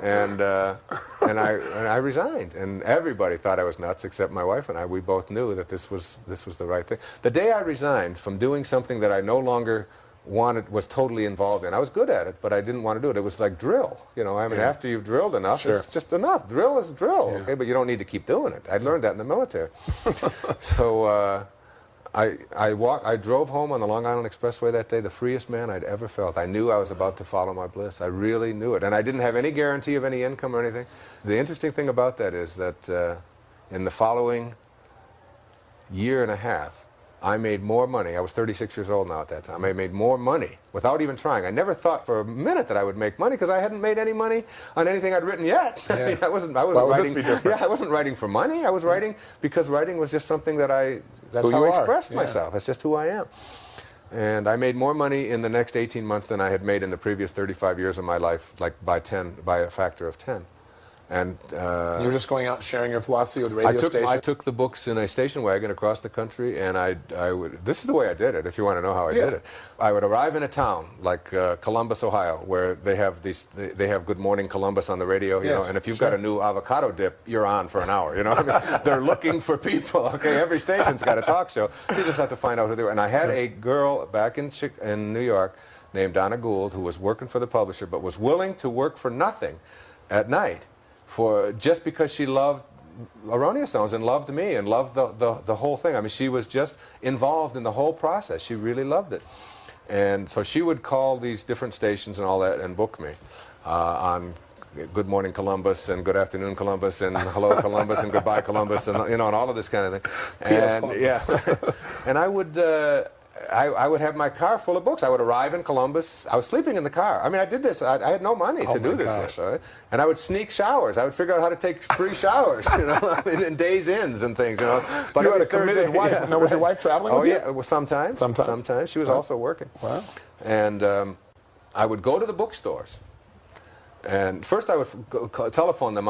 And I resigned, and everybody thought I was nuts except my wife and I. We both knew that this was the right thing. The day I resigned from doing something that I no longer was totally involved in. I was good at it, but I didn't want to do it. It was like drill. You know, I mean, after you've drilled enough, it's just enough. Drill is drill, okay? But you don't need to keep doing it. I learned that in the military. So I drove home on the Long Island Expressway that day, the freest man I'd ever felt. I knew I was about to follow my bliss. I really knew it. And I didn't have any guarantee of any income or anything. The interesting thing about that is that in the following year and a half, I made more money. I was 36 years old now at that time. I made more money without even trying. I never thought for a minute that I would make money because I hadn't made any money on anything I'd written yet. Yeah. I wasn't Why would writing. this be different? Yeah, I wasn't writing for money. I was writing because writing was just something that that's Who how you I are. expressed Yeah. myself. That's just who I am. And I made more money in the next 18 months than I had made in the previous 35 years of my life, like by a factor of 10. And You're just going out and sharing your philosophy with radio I stations? took the books in a station wagon across the country, and I would. This is the way I did it. If you want to know how I did it, I would arrive in a town like Columbus, Ohio, where they have they have Good Morning Columbus on the radio, you know. And if you've got a new avocado dip, you're on for an hour. You know, I mean, they're looking for people. Okay, every station's got a talk show. So you just have to find out who they were. And I had a girl back in New York named Donna Gould who was working for the publisher, but was willing to work for nothing at night. Just because she loved erroneous zones and loved me and loved the whole thing. I mean, she was just involved in the whole process. She really loved it. And so she would call these different stations and all that and book me on Good Morning Columbus and Good Afternoon Columbus and Hello Columbus and Goodbye Columbus and, you know, and all of this kind of thing. And, yeah. And I would have my car full of books. I would arrive in Columbus. I was sleeping in the car. I mean, I did this. I had no money to do this with, right? And I would sneak showers. I would figure out how to take free showers, you know, in days inns and things, you know. But you had a committed wife. Yeah, now, was your wife traveling with you? Oh, yeah. Well, sometimes. Sometimes. She was also working. Wow. And I would go to the bookstores. And first I would telephone them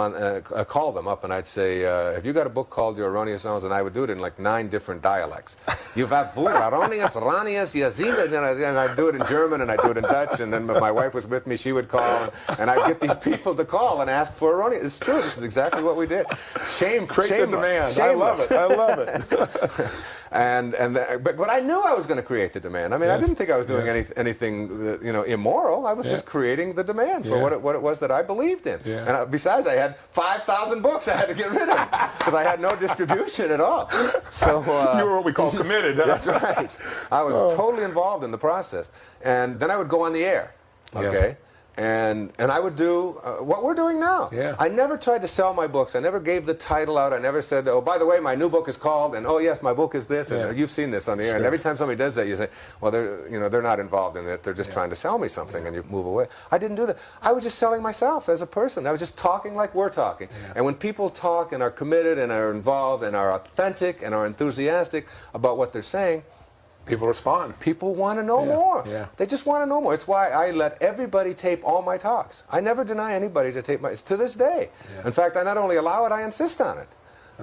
call them up, and I'd say, have you got a book called Your Erroneous Zones? And I would do it in like 9 different dialects. You've got erroneous, erroneous, yazina, and I'd do it in German, and I'd do it in Dutch, and then if my wife was with me, she would call, and I'd get these people to call and ask for erroneous. It's true, this is exactly what we did. Create the demand. Shameless. I love it. But I knew I was going to create the demand. I mean, I didn't think I was doing anything, you know, immoral. I was just creating the demand for what it was that I believed in. And besides, I had 5,000 books I had to get rid of because I had no distribution at all. So you were what we call committed. Huh? That's right. I was totally involved in the process, and then I would go on the air. Okay. And I would do what we're doing now. Yeah. I never tried to sell my books. I never gave the title out. I never said, oh, by the way, my new book is called, and oh, yes, my book is this, and you've seen this on the air. And every time somebody does that, you say, well, they're not involved in it. They're just trying to sell me something, and you move away. I didn't do that. I was just selling myself as a person. I was just talking like we're talking. And when people talk and are committed and are involved and are authentic and are enthusiastic about what they're saying, people respond. People want to know more. Yeah. They just want to know more. It's why I let everybody tape all my talks. I never deny anybody to tape to this day. In fact, I not only allow it, I insist on it.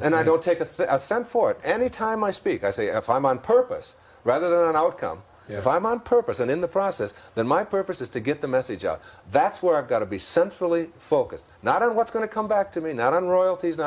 And I don't take a cent for it. Anytime I speak, I say, if I'm on purpose, rather than an outcome, if I'm on purpose and in the process, then my purpose is to get the message out. That's where I've got to be centrally focused. Not on what's going to come back to me, not on royalties,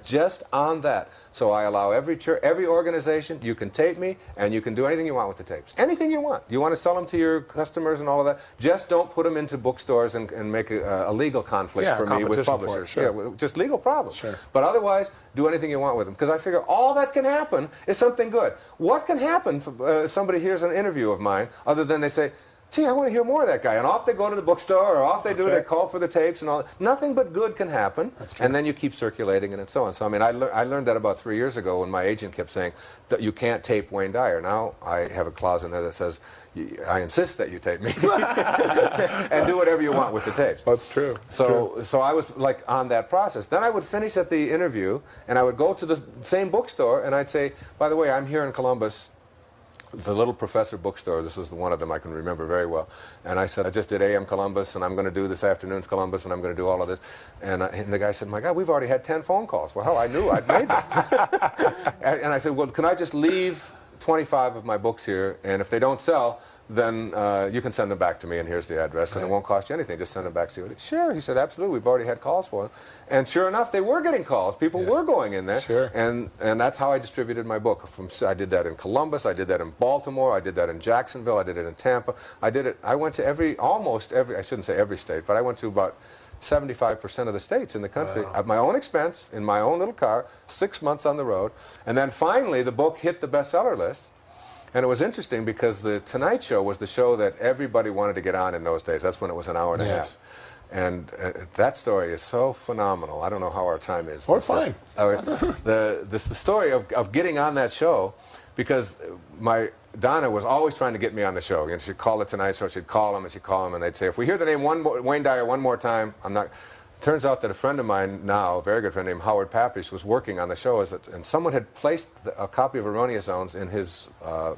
just on that. So I allow every church, every organization, you can tape me, and you can do anything you want with the tapes. Anything you want. You want to sell them to your customers and all of that. Just don't put them into bookstores and make a legal conflict for me with publishers. Just legal problems. But otherwise, do anything you want with them. Because I figure all that can happen is something good. What can happen if somebody hears an interview of mine other than they say, gee, I want to hear more of that guy. And off they go to the bookstore, or off they they call for the tapes and all that. Nothing but good can happen. And then you keep circulating it and so on. So, I mean, I learned that about 3 years ago when my agent kept saying that you can't tape Wayne Dyer. Now I have a clause in there that says, I insist that you tape me. And do whatever you want with the tapes. That's true. So I was like on that process. Then I would finish at the interview, and I would go to the same bookstore, and I'd say, by the way, I'm here in Columbus, the Little Professor bookstore. This is one of them I can remember very well. And I said, I just did AM Columbus, and I'm going to do this afternoon's Columbus, and I'm going to do all of this. And the guy said, my God, we've already had 10 phone calls. Well, hell, I knew I'd made them. And I said, well, can I just leave 25 of my books here, and if they don't sell, then you can send them back to me, and here's the address, and it won't cost you anything. Just send them back to you. Sure, he said, absolutely. We've already had calls for them. And sure enough, they were getting calls. People were going in there. And that's how I distributed my book. I did that in Columbus. I did that in Baltimore. I did that in Jacksonville. I did it in Tampa. I went to almost every, I shouldn't say every state, but I went to about 75% of the states in the country at my own expense, in my own little car, 6 months on the road. And then finally, the book hit the bestseller list. And it was interesting because the Tonight Show was the show that everybody wanted to get on in those days. That's when it was an hour and a half. And that story is so phenomenal. I don't know how our time is. We're fine. The story of getting on that show, because Donna was always trying to get me on the show. And she'd call the Tonight Show, she'd call them, and they'd say, if we hear the name Wayne Dyer one more time, I'm not. It turns out that a friend of mine now, a very good friend named Howard Papish, was working on the show, and someone had placed a copy of Erroneous Zones in his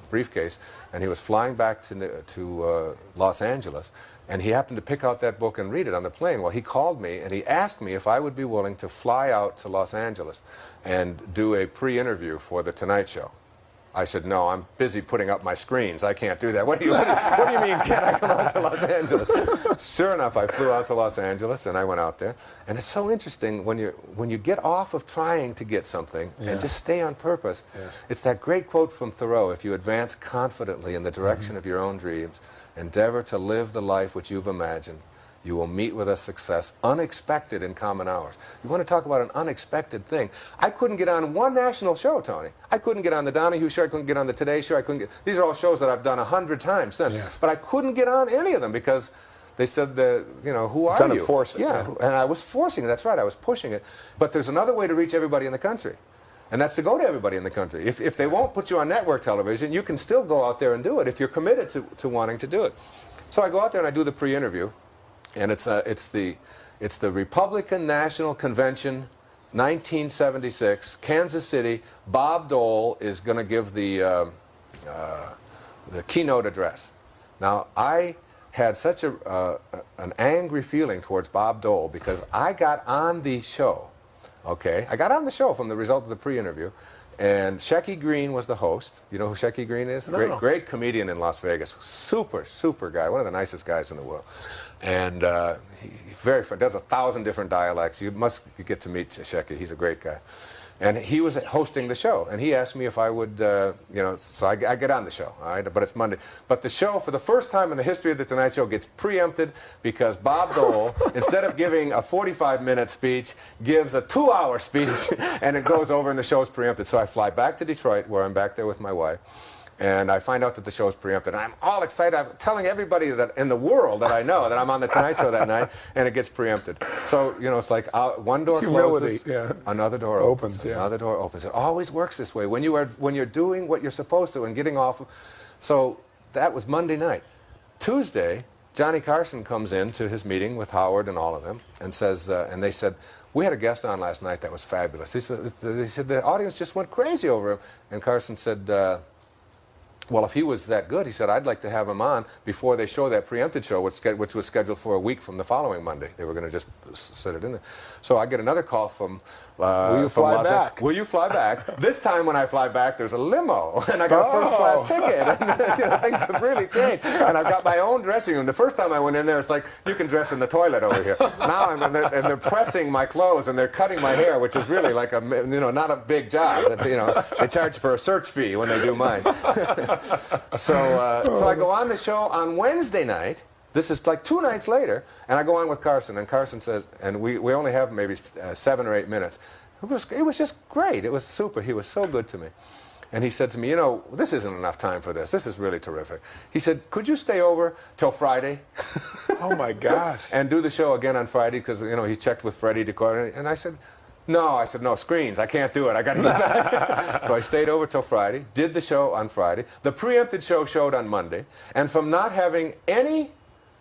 briefcase, and he was flying back to Los Angeles, and he happened to pick out that book and read it on the plane. Well, he called me, and he asked me if I would be willing to fly out to Los Angeles and do a pre-interview for The Tonight Show. I said, no, I'm busy putting up my screens. I can't do that. What do you mean, can't I come out to Los Angeles? Sure enough, I flew out to Los Angeles, and I went out there. And it's so interesting when you get off of trying to get something and just stay on purpose. Yes. It's that great quote from Thoreau, if you advance confidently in the direction of your own dreams, endeavor to live the life which you've imagined, you will meet with a success unexpected in common hours. You want to talk about an unexpected thing. I couldn't get on one national show, Tony. I couldn't get on the Donahue Show. I couldn't get on the Today Show. These are all shows that I've done 100 times since. Yes. But I couldn't get on any of them because they said, who are trying you? to force it. Yeah, and I was forcing it. That's right. I was pushing it. But there's another way to reach everybody in the country. And that's to go to everybody in the country. If they won't put you on network television, you can still go out there and do it if you're committed to wanting to do it. So I go out there and I do the pre-interview. And it's the Republican National Convention, 1976, Kansas City. Bob Dole is going to give the keynote address. Now, I had such an angry feeling towards Bob Dole because I got on the show. Okay, I got on the show from the result of the pre-interview, and Shecky Green was the host. You know who Shecky Green is? No. Great comedian in Las Vegas. Super guy. One of the nicest guys in the world. And he's very fun. Does 1,000 different dialects. You get to meet Shecky. He's a great guy. And he was hosting the show, and he asked me if I would, so I get on the show, all right? But it's Monday. But the show, for the first time in the history of The Tonight Show, gets preempted because Bob Dole, instead of giving a 45-minute speech, gives a 2-hour speech, and it goes over and the show's preempted. So I fly back to Detroit, where I'm back there with my wife, and I find out that the show's preempted. And I'm all excited. I'm telling everybody that in the world that I know that I'm on The Tonight Show that night, and it gets preempted. So, it's like one door closes, another door opens. Another door opens. It always works this way. When you're doing what you're supposed to and getting off. So that was Monday night. Tuesday, Johnny Carson comes in to his meeting with Howard and all of them and says, and they said, we had a guest on last night that was fabulous. They said the audience just went crazy over him. And Carson said, well, if he was that good, he said, I'd like to have him on before they show that preempted show, which was scheduled for a week from the following Monday. They were going to just set it in there. So I get another call from Will you fly back? Will you fly back? This time when I fly back, there's a limo, and I got a first-class ticket. And things have really changed. And I've got my own dressing room. The first time I went in there, it's like, you can dress in the toilet over here. Now and they're pressing my clothes, and they're cutting my hair, which is really like not a big job. They charge for a search fee when they do mine. So I go on the show on Wednesday night. This is like 2 nights later, and I go on with Carson, and Carson says, and we only have maybe 7 or 8 minutes. It was just great. It was super. He was so good to me. And he said to me, this isn't enough time for this. This is really terrific. He said, could you stay over till Friday? Oh, my gosh. And do the show again on Friday, because, he checked with Freddie to coordinate. And I said, no, screens. I can't do it. I got to do So I stayed over till Friday, did the show on Friday. The preempted show showed on Monday. And from not having any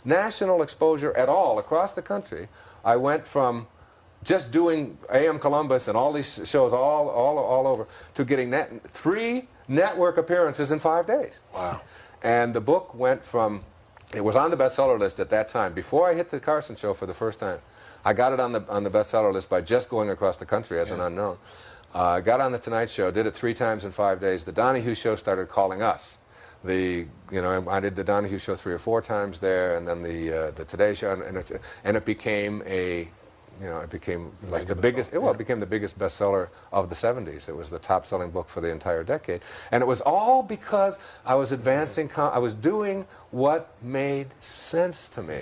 national exposure at all across the country, I went from just doing AM Columbus and all these shows all over to getting 3 network appearances in 5 days. Wow. And the book went from, it was on the bestseller list at that time. Before I hit the Carson show for the first time, I got it on the bestseller list by just going across the country as an unknown. Got on the Tonight Show, did it 3 times in 5 days. The Donahue Show started calling us. I did the Donahue Show 3 or 4 times there, and then the Today Show, and it became it became like the biggest. It became the biggest bestseller of the 70s. It was the top-selling book for the entire decade, and it was all because I was advancing. I was doing what made sense to me.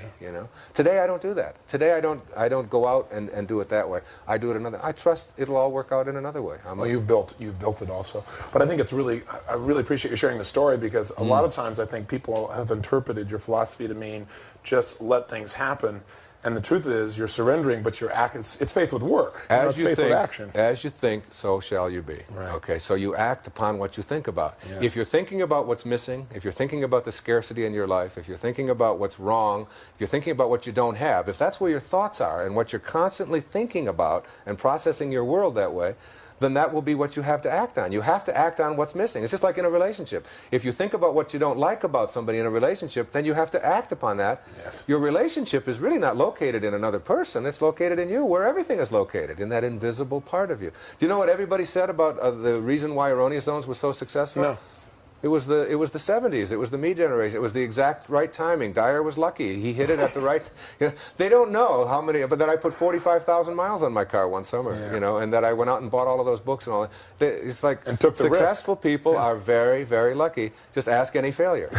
Today I don't do that. Today I don't go out and do it that way. I do it another. I trust it'll all work out in another way. Well, you've built it also, but I think I really appreciate you sharing the story, because a lot of times I think people have interpreted your philosophy to mean just let things happen. And the truth is, you're surrendering, but it's faith with work. It's faith with action. As you think, so shall you be. Right. Okay, so you act upon what you think about. Yes. If you're thinking about what's missing, if you're thinking about the scarcity in your life, if you're thinking about what's wrong, if you're thinking about what you don't have, if that's where your thoughts are and what you're constantly thinking about and processing your world that way, then that will be what you have to act on. You have to act on what's missing. It's just like in a relationship. If you think about what you don't like about somebody in a relationship, then you have to act upon that. Yes. Your relationship is really not located in another person. It's located in you, where everything is located, in that invisible part of you. Do you know what everybody said about the reason why Erroneous Zones was so successful? No. It was the 70s. It was the me generation. It was the exact right timing. Dyer was lucky. He hit it at the right. They don't know how many, but that I put 45,000 miles on my car one summer. Yeah. And that I went out and bought all of those books and all that. It's like and took the successful risk. people are very, very lucky. Just ask any failure.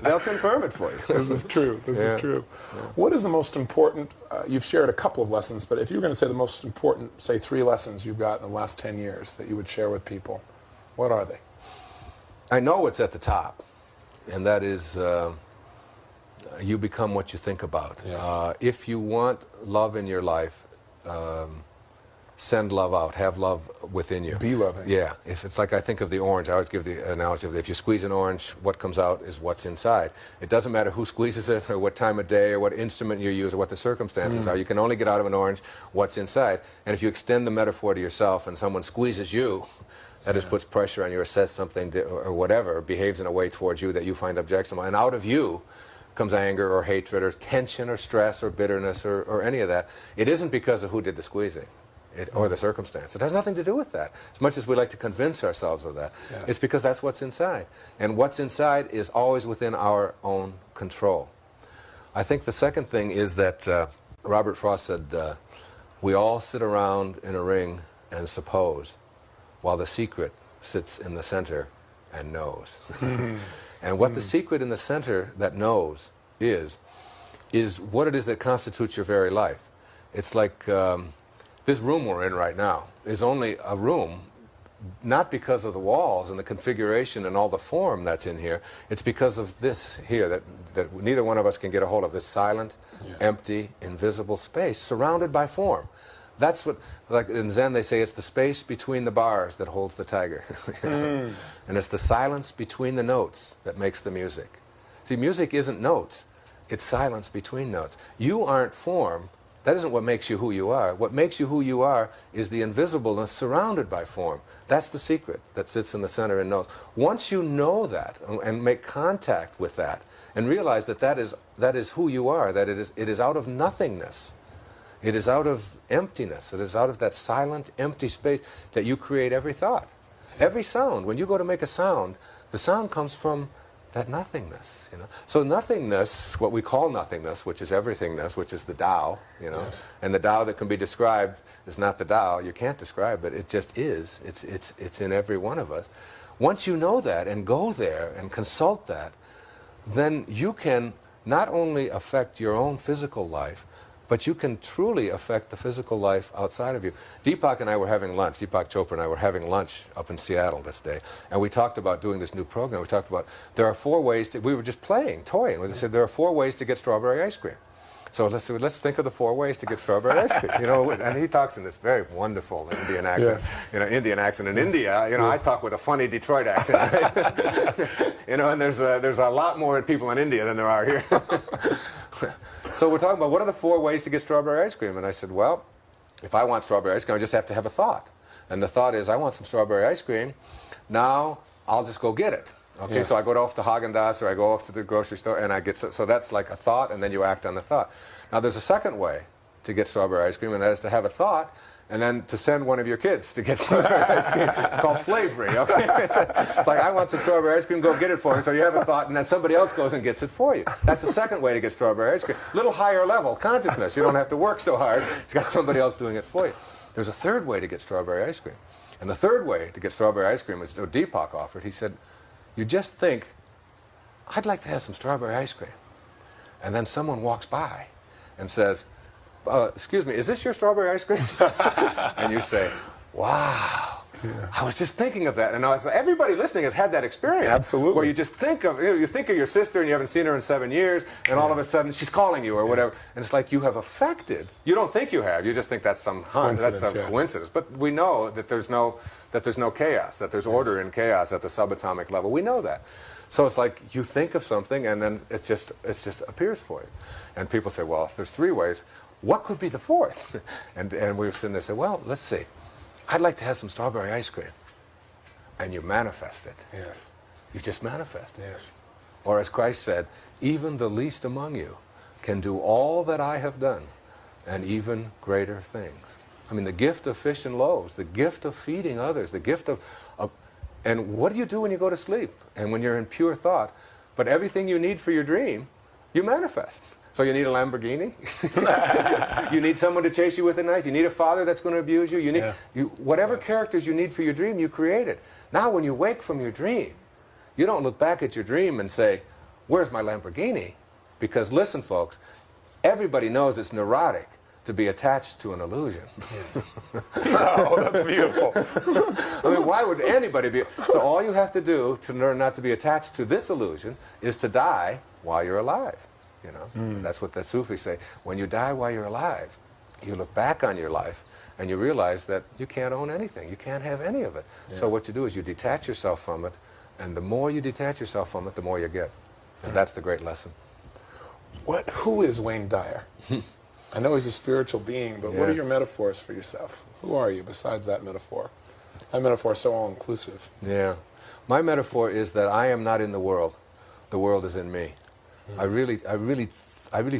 They'll confirm it for you. This is true. This is true. Yeah. What is the most important? You've shared a couple of lessons, but if you were going to say the most important, say 3 lessons you've got in the last 10 years that you would share with people, what are they? I know what's at the top, and that is you become what you think about. Yes. If you want love in your life, send love out. Have love within you. Be loving. Yeah. If it's like I think of the orange, I always give the analogy of if you squeeze an orange, what comes out is what's inside. It doesn't matter who squeezes it or what time of day or what instrument you use or what the circumstances are. You can only get out of an orange what's inside. And if you extend the metaphor to yourself and someone squeezes you, that just puts pressure on you or says something or whatever, behaves in a way towards you that you find objectionable. And out of you comes anger or hatred or tension or stress or bitterness or any of that. It isn't because of who did the squeezing or the circumstance. It has nothing to do with that. As much as we like to convince ourselves of that, it's because that's what's inside. And what's inside is always within our own control. I think the second thing is that Robert Frost said, we all sit around in a ring and suppose, while the secret sits in the center and knows. And what the secret in the center that knows is what it is that constitutes your very life. It's like this room we're in right now is only a room, not because of the walls and the configuration and all the form that's in here. It's because of this here that neither one of us can get a hold of, this silent, empty, invisible space surrounded by form. That's what, like in Zen they say, it's the space between the bars that holds the tiger. And it's the silence between the notes that makes the music. See, music isn't notes. It's silence between notes. You aren't form. That isn't what makes you who you are. What makes you who you are is the invisibleness surrounded by form. That's the secret that sits in the center and knows. Once you know that and make contact with that and realize that that is who you are, that it is out of nothingness. It is out of emptiness. It is out of that silent, empty space that you create every thought. Every sound. When you go to make a sound, the sound comes from that nothingness. So nothingness, what we call nothingness, which is everythingness, which is the Tao, and the Tao that can be described is not the Tao. You can't describe it. It just is. It's in every one of us. Once you know that and go there and consult that, then you can not only affect your own physical life, but you can truly affect the physical life outside of you. Deepak and I were having lunch, Deepak Chopra and I were having lunch up in Seattle this day, and we talked about doing this new program. We talked about there are 4 ways we were just toying. We said there are 4 ways to get strawberry ice cream. So let's think of the 4 ways to get strawberry ice cream. And he talks in this very wonderful Indian accent. Yes. Indian accent in India. I talk with a funny Detroit accent. Right? And there's a lot more people in India than there are here. So we're talking about what are the 4 ways to get strawberry ice cream, and I said, well, if I want strawberry ice cream, I just have to have a thought, and the thought is I want some strawberry ice cream. Now I'll just go get it. Okay, yes. So I go off to Haagen-Dazs or I go off to the grocery store and I get so that's like a thought, and then you act on the thought. Now there's a second way to get strawberry ice cream, and that is to have a thought and then to send one of your kids to get strawberry ice cream. It's called slavery, okay? It's like, I want some strawberry ice cream, go get it for me. So you have a thought, and then somebody else goes and gets it for you. That's the second way to get strawberry ice cream. Little higher level consciousness. You don't have to work so hard. It's got somebody else doing it for you. There's a third way to get strawberry ice cream. And the third way to get strawberry ice cream, which Deepak offered, he said, you just think, I'd like to have some strawberry ice cream. And then someone walks by and says, excuse me, is this your strawberry ice cream? And you say, wow, I was just thinking of that. And I was, everybody listening has had that experience. Absolutely. Where you just think of, you think of your sister and you haven't seen her in 7 years, and all of a sudden she's calling you or whatever. And it's like you have affected. You don't think you have. You just think that's some hunt. That's some coincidence. But we know that there's no chaos, that there's order in chaos at the subatomic level. We know that. So it's like you think of something and then it just appears for you. And people say, well, if there's 3 ways, what could be the 4th? And we've sitting there and said, well, let's see. I'd like to have some strawberry ice cream. And you manifest it. Yes. You just manifest it. Yes. Or as Christ said, even the least among you can do all that I have done and even greater things. I mean, the gift of fish and loaves, the gift of feeding others, the gift of and what do you do when you go to sleep and when you're in pure thought? But everything you need for your dream, you manifest. So you need a Lamborghini. You need someone to chase you with a knife. You need a father that's going to abuse you. You need whatever characters you need for your dream, you created. Now when you wake from your dream, you don't look back at your dream and say, where's my Lamborghini? Because listen, folks, everybody knows it's neurotic to be attached to an illusion. Oh, that's beautiful. I mean, why would anybody be? So all you have to do to learn not to be attached to this illusion is to die while you're alive. You know, that's what the Sufis say. When you die while you're alive, you look back on your life and you realize that you can't own anything. You can't have any of it. So what you do is you detach yourself from it, and the more you detach yourself from it, the more you get. And that's the great lesson. Who is Wayne Dyer? I know he's a spiritual being, but what are your metaphors for yourself? Who are you besides that metaphor? That metaphor is so all-inclusive. Yeah. My metaphor is that I am not in the world. The world is in me. I really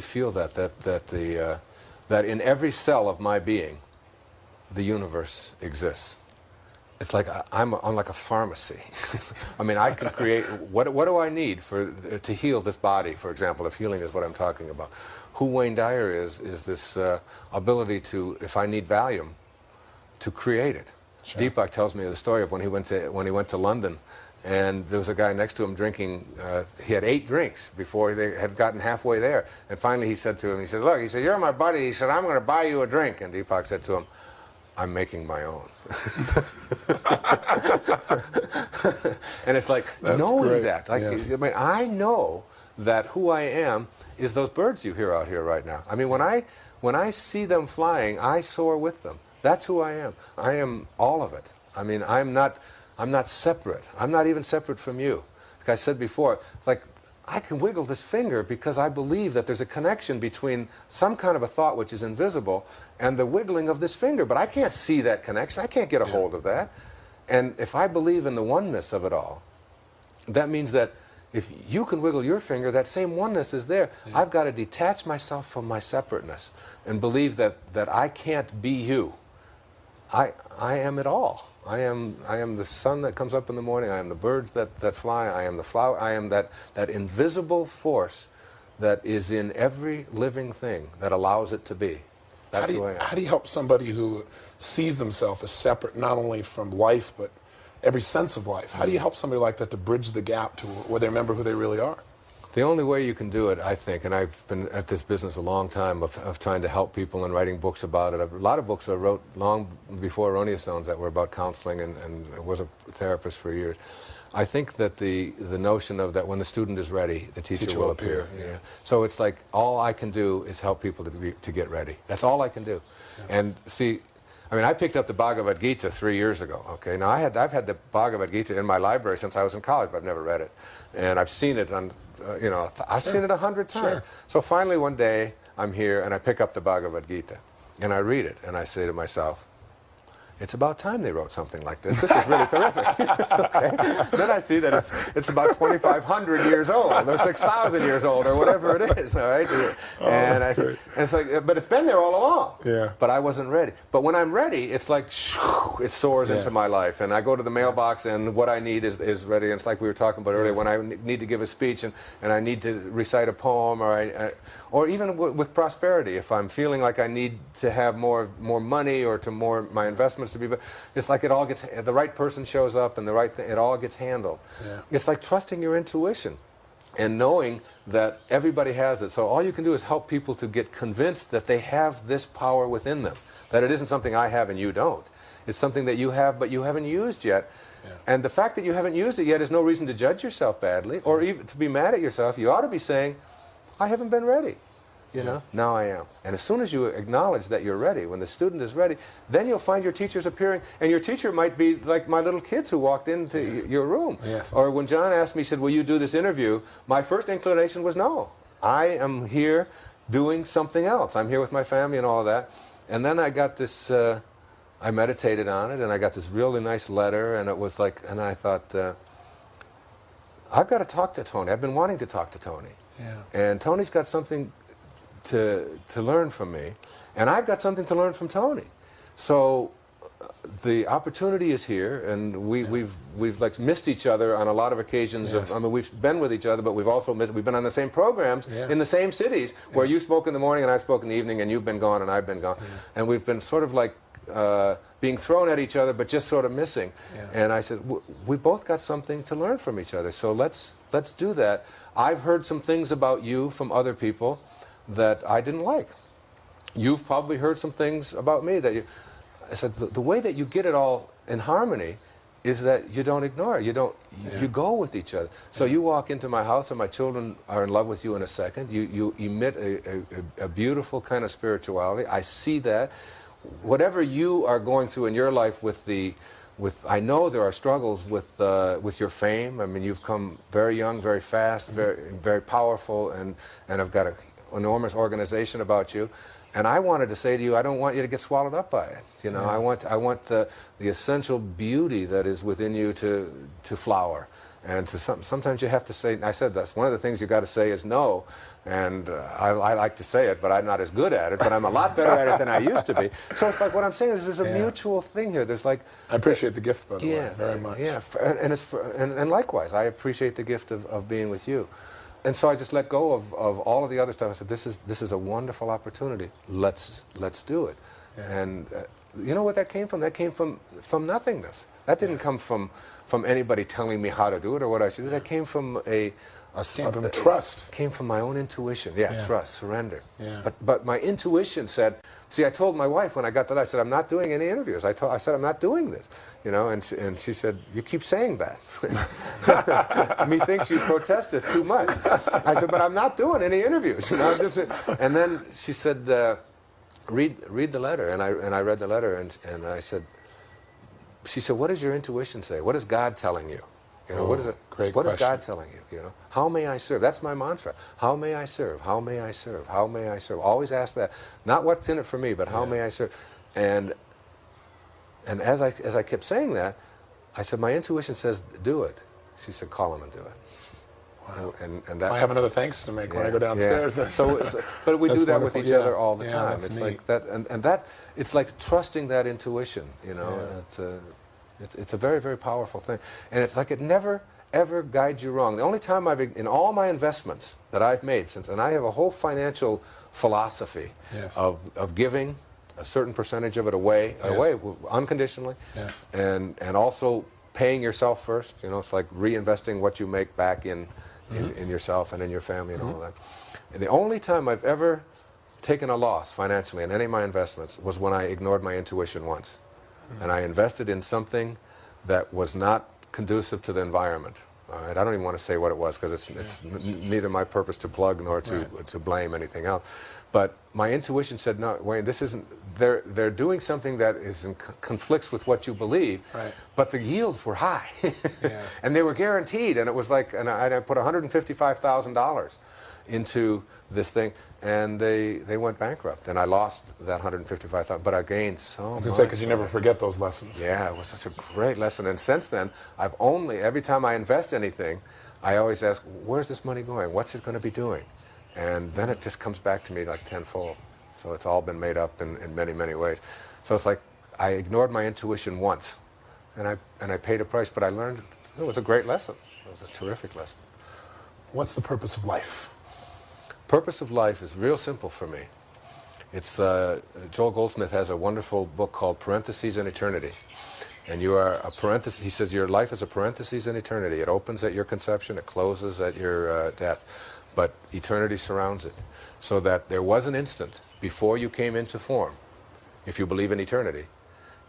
feel that in every cell of my being, the universe exists. It's like I'm like a pharmacy. I mean, I can create, what do I need to heal this body, for example, if healing is what I'm talking about. Who Wayne Dyer is this ability to, if I need Valium, to create it. Sure. Deepak tells me the story of when he went to London, and there was a guy next to him drinking, he had 8 drinks before they had gotten halfway there. And finally he said to him, he said, look, he said, you're my buddy. He said, I'm going to buy you a drink. And Deepak said to him, I'm making my own. And it's like, that's knowing great. That. Like, yes. I mean, I know that who I am is those birds you hear out here right now. I mean, when I see them flying, I soar with them. That's who I am. I am all of it. I mean, I'm not separate. I'm not even separate from you. Like I said before, it's like I can wiggle this finger because I believe that there's a connection between some kind of a thought which is invisible and the wiggling of this finger. But I can't see that connection. I can't get a hold of that. And if I believe in the oneness of it all, that means that if you can wiggle your finger, that same oneness is there. Yeah. I've got to detach myself from my separateness and believe that I can't be you. I am it all. I am the sun that comes up in the morning. I am the birds that fly. I am the flower. I am that invisible force that is in every living thing that allows it to be. That's who I am. How do you help somebody who sees themselves as separate, not only from life, but every sense of life? How do you help somebody like that to bridge the gap to where they remember who they really are? The only way you can do it, I think, and I've been at this business a long time of trying to help people and writing books about it. A lot of books I wrote long before Erroneous Zones that were about counseling, and I was a therapist for years. I think that the notion of that when the student is ready, the teacher will appear. Yeah. So it's like all I can do is help people to get ready. That's all I can do. Yeah. And see, I mean, I picked up the Bhagavad Gita 3 years ago. Okay, now I've had the Bhagavad Gita in my library since I was in college, but I've never read it, and I've seen it on, I've seen it 100 times. Sure. So finally, one day I'm here and I pick up the Bhagavad Gita, and I read it, and I say to myself, it's about time they wrote something like this. This is really terrific. Okay? Then I see that it's about 2,500 years old, or 6,000 years old, or whatever it is. All right? And it's like, but it's been there all along. Yeah. But I wasn't ready. But when I'm ready, it's like it soars into my life, and I go to the mailbox, and what I need is ready. And it's like we were talking about earlier. When I need to give a speech, and I need to recite a poem, or even with prosperity, if I'm feeling like I need to have more money or my investments to be, but it's like it all gets, the right person shows up and it all gets handled. Yeah. It's like trusting your intuition. and knowing that everybody has it. So all you can do is help people to get convinced that they have this power within them, that it isn't something I have and you don't. It's something that you have but you haven't used yet. Yeah. And the fact that you haven't used it yet is no reason to judge yourself badly or even to be mad at yourself. You ought to be saying, I haven't been ready. You know, now I am. And as soon as you acknowledge that you're ready, when the student is ready, then you'll find your teachers appearing. And your teacher might be like my little kids who walked into your room. Yes. Or when John asked me, he said, will you do this interview? My first inclination was no. I am here doing something else. I'm here with my family and all of that. And then I got this, I meditated on it, and I got this really nice letter, and it was like, and I thought, I've got to talk to Tony. I've been wanting to talk to Tony. Yeah. And Tony's got something to learn from me, and I've got something to learn from Tony. So the opportunity is here, and we've like missed each other on a lot of occasions. Yes. I mean, we've been with each other, but we've also missed. We've been on the same programs in the same cities, where you spoke in the morning and I spoke in the evening, and you've been gone and I've been gone, and we've been sort of like being thrown at each other, but just sort of missing. And I said, we both got something to learn from each other, so let's do that. I've heard some things about you from other people that I didn't like. You've probably heard some things about me that you... I said, the way that you get it all in harmony is that you don't ignore it. You don't. You go with each other. So you walk into my house and my children are in love with you in a second. You emit a beautiful kind of spirituality. I see that. Whatever you are going through in your life I know there are struggles with your fame. I mean, you've come very young, very fast, very powerful, and have got an enormous organization about you. And I wanted to say to you, I don't want you to get swallowed up by it. You know, I want the essential beauty that is within you to flower. And sometimes you have to say, I said that's one of the things you got to say is no. And I like to say it, but I'm not as good at it. But I'm a lot better at it than I used to be. So it's like what I'm saying is there's a mutual thing here. There's like I appreciate the gift, by the way, very much. Yeah, and likewise, I appreciate the gift of being with you. And so I just let go of all of the other stuff. I said, this is a wonderful opportunity. Let's do it. And you know what that came from? That came from nothingness. That didn't come from anybody telling me how to do it or what I should do. That came from trust. Came from my own intuition. Trust, surrender. But my intuition said, see, I told my wife when I got that, I said, I'm not doing any interviews. I said, I'm not doing this. You know, and she said, you keep saying that. Methinks you protested too much. I said, but I'm not doing any interviews. You know, and then she said, read the letter. And I read the letter, and I said, she said, what does your intuition say? What is God telling you? You know, what is God telling you? You know, how may I serve? That's my mantra. How may I serve? How may I serve? How may I serve? Always ask that. Not what's in it for me, but how may I serve? And as I kept saying that, I said, my intuition says, do it. She said, call him and do it. Wow. And that, I have another thanks to make when I go downstairs. But we do that with each other all the time. It's neat. Like that, and that it's like trusting that intuition. You know, it's a very, very powerful thing, and it's like it never ever guides you wrong. The only time in all my investments that I've made and I have a whole financial philosophy of giving a certain percentage of it away unconditionally, and also paying yourself first. You know, it's like reinvesting what you make back in yourself and in your family and all that. And the only time I've ever taken a loss financially in any of my investments was when I ignored my intuition once. And I invested in something that was not conducive to the environment. All right? I don't even want to say what it was because it's neither my purpose to plug nor to blame anything else. But my intuition said, no, Wayne, this isn't, they're doing something that is conflicts with what you believe, but the yields were high. And they were guaranteed, and it was like, and I put $155,000 into this thing, and they went bankrupt, and I lost that $155,000, but I gained so much. Because you never forget those lessons. Yeah, it was such a great lesson, and since then, every time I invest anything, I always ask, where's this money going? What's it going to be doing? And then it just comes back to me like tenfold. So it's all been made up in many, many ways. So it's like I ignored my intuition once, and I paid a price, but I learned it was a great lesson. It was a terrific lesson. What's the purpose of life? Purpose of life is real simple for me. It's Joel Goldsmith has a wonderful book called Parentheses in Eternity. And you are a parenthesis. He says your life is a parenthesis in eternity. It opens at your conception, it closes at your death. But eternity surrounds it. So that there was an instant before you came into form, if you believe in eternity,